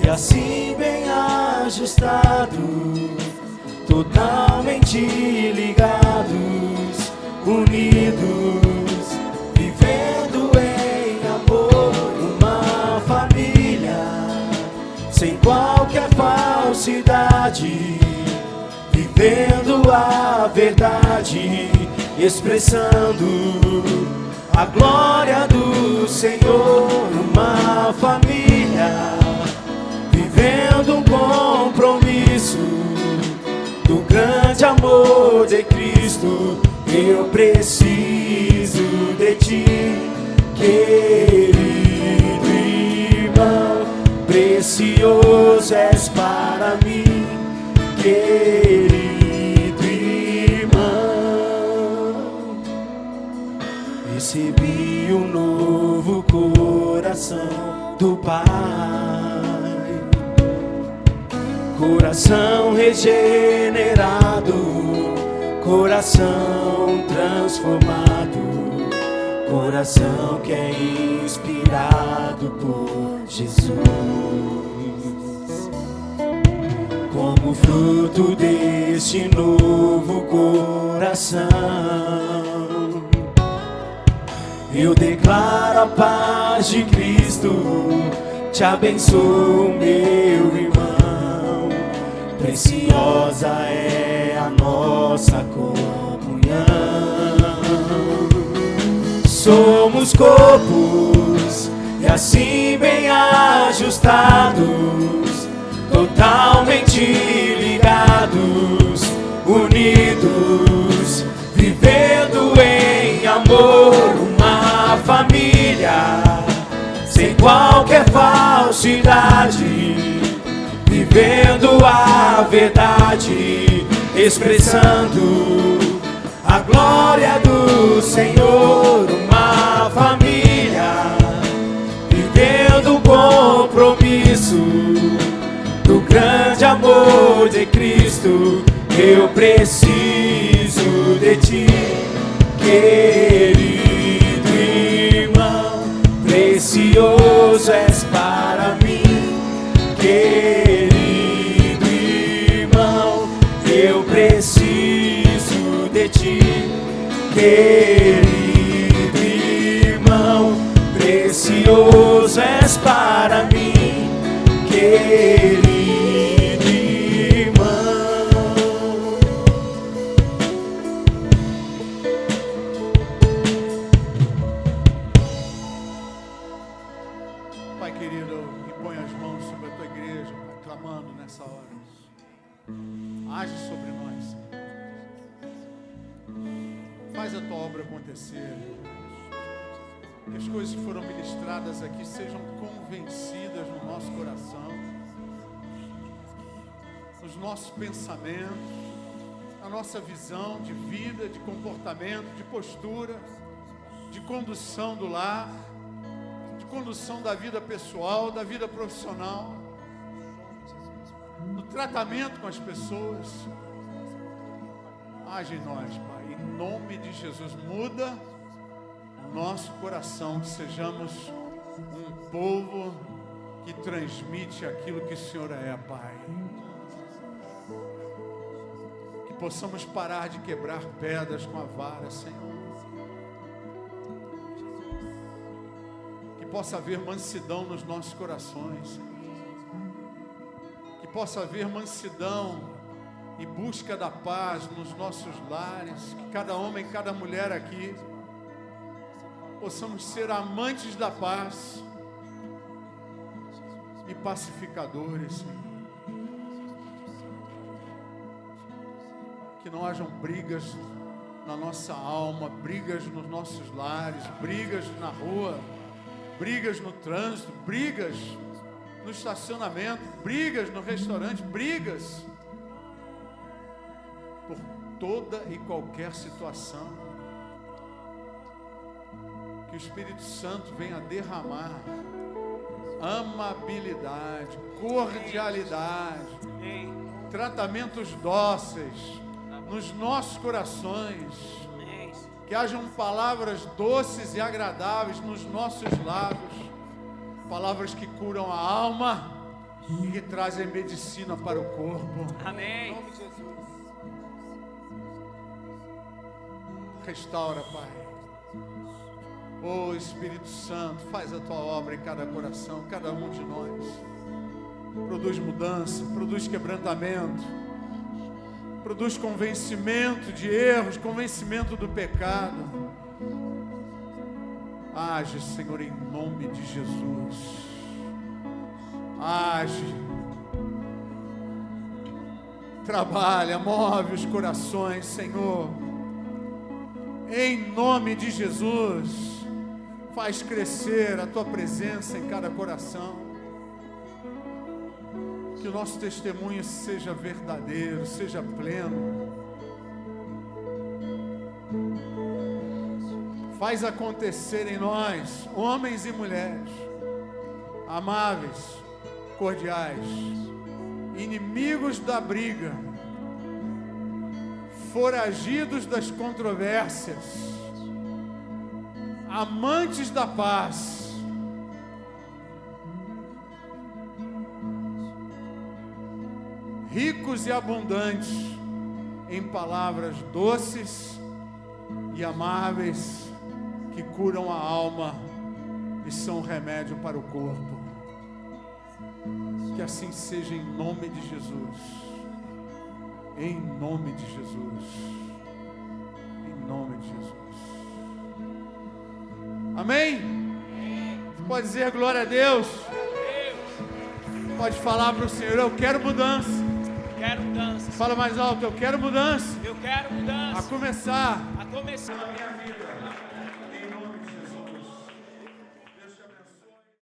e assim bem ajustado, totalmente ligados, unidos, vivendo em amor, uma família, sem qualquer falsidade, vivendo a verdade, expressando a glória do Senhor, uma família, vivendo um compromisso do grande amor de Cristo. Eu preciso de ti, querido irmão, precioso és para mim, querido irmão. Recebi um novo coração do Pai, coração regenerado, coração transformado, coração que é inspirado por Jesus. Como fruto deste novo coração, eu declaro a paz de Cristo, te abençoo, meu irmão. Preciosa é a nossa comunhão. Somos corpos e assim bem ajustados, totalmente ligados, unidos, vivendo em amor, uma família, sem qualquer falsidade, vivendo a verdade, expressando a glória do Senhor, uma família, vivendo um compromisso do grande amor de Cristo. Eu preciso de ti, querido irmão, precioso és para mim, querido irmão. Eu preciso de ti, querido irmão, precioso és para mim, querido irmão. Pai querido, impõe as mãos sobre a tua igreja, Pai, clamando nessa hora. Age sobre nós, Senhor. Faz a tua obra acontecer. Que as coisas que foram ministradas aqui sejam convencidas no nosso coração, nos nossos pensamentos, na nossa visão de vida, de comportamento, de postura, de condução do lar, de condução da vida pessoal, da vida profissional, no tratamento com as pessoas. Age em nós, Pai, em nome de Jesus. Muda o nosso coração, que sejamos um povo que transmite aquilo que o Senhor é, Pai. Que possamos parar de quebrar pedras com a vara, Senhor. Que possa haver mansidão nos nossos corações, Senhor. Que possa haver mansidão e busca da paz nos nossos lares. Que cada homem, cada mulher aqui possamos ser amantes da paz e pacificadores, Senhor. Que não hajam brigas na nossa alma, brigas nos nossos lares, brigas na rua, brigas no trânsito, brigas no estacionamento, brigas no restaurante, brigas por toda e qualquer situação. Que o Espírito Santo venha derramar amabilidade, cordialidade, tratamentos dóceis nos nossos corações. Que hajam palavras doces e agradáveis nos nossos lábios, palavras que curam a alma e que trazem medicina para o corpo. Amém. Restaura, Pai. Oh, Espírito Santo, faz a tua obra em cada coração, cada um de nós. Produz mudança, produz quebrantamento, produz convencimento de erros, convencimento do pecado. Age, Senhor, em nome de Jesus. Age. Trabalha, move os corações, Senhor. Em nome de Jesus. Faz crescer a tua presença em cada coração. Que o nosso testemunho seja verdadeiro, seja pleno. Faz acontecer em nós, homens e mulheres, amáveis, cordiais, inimigos da briga, foragidos das controvérsias, amantes da paz, ricos e abundantes em palavras doces e amáveis que curam a alma e são remédio para o corpo. Que assim seja em nome de Jesus. Em nome de Jesus. Em nome de Jesus. Amém? Você pode dizer glória a Deus? Pode falar para o Senhor: eu quero mudança. Quero mudança. Fala mais alto: eu quero mudança. Eu quero mudança. A começar na minha vida.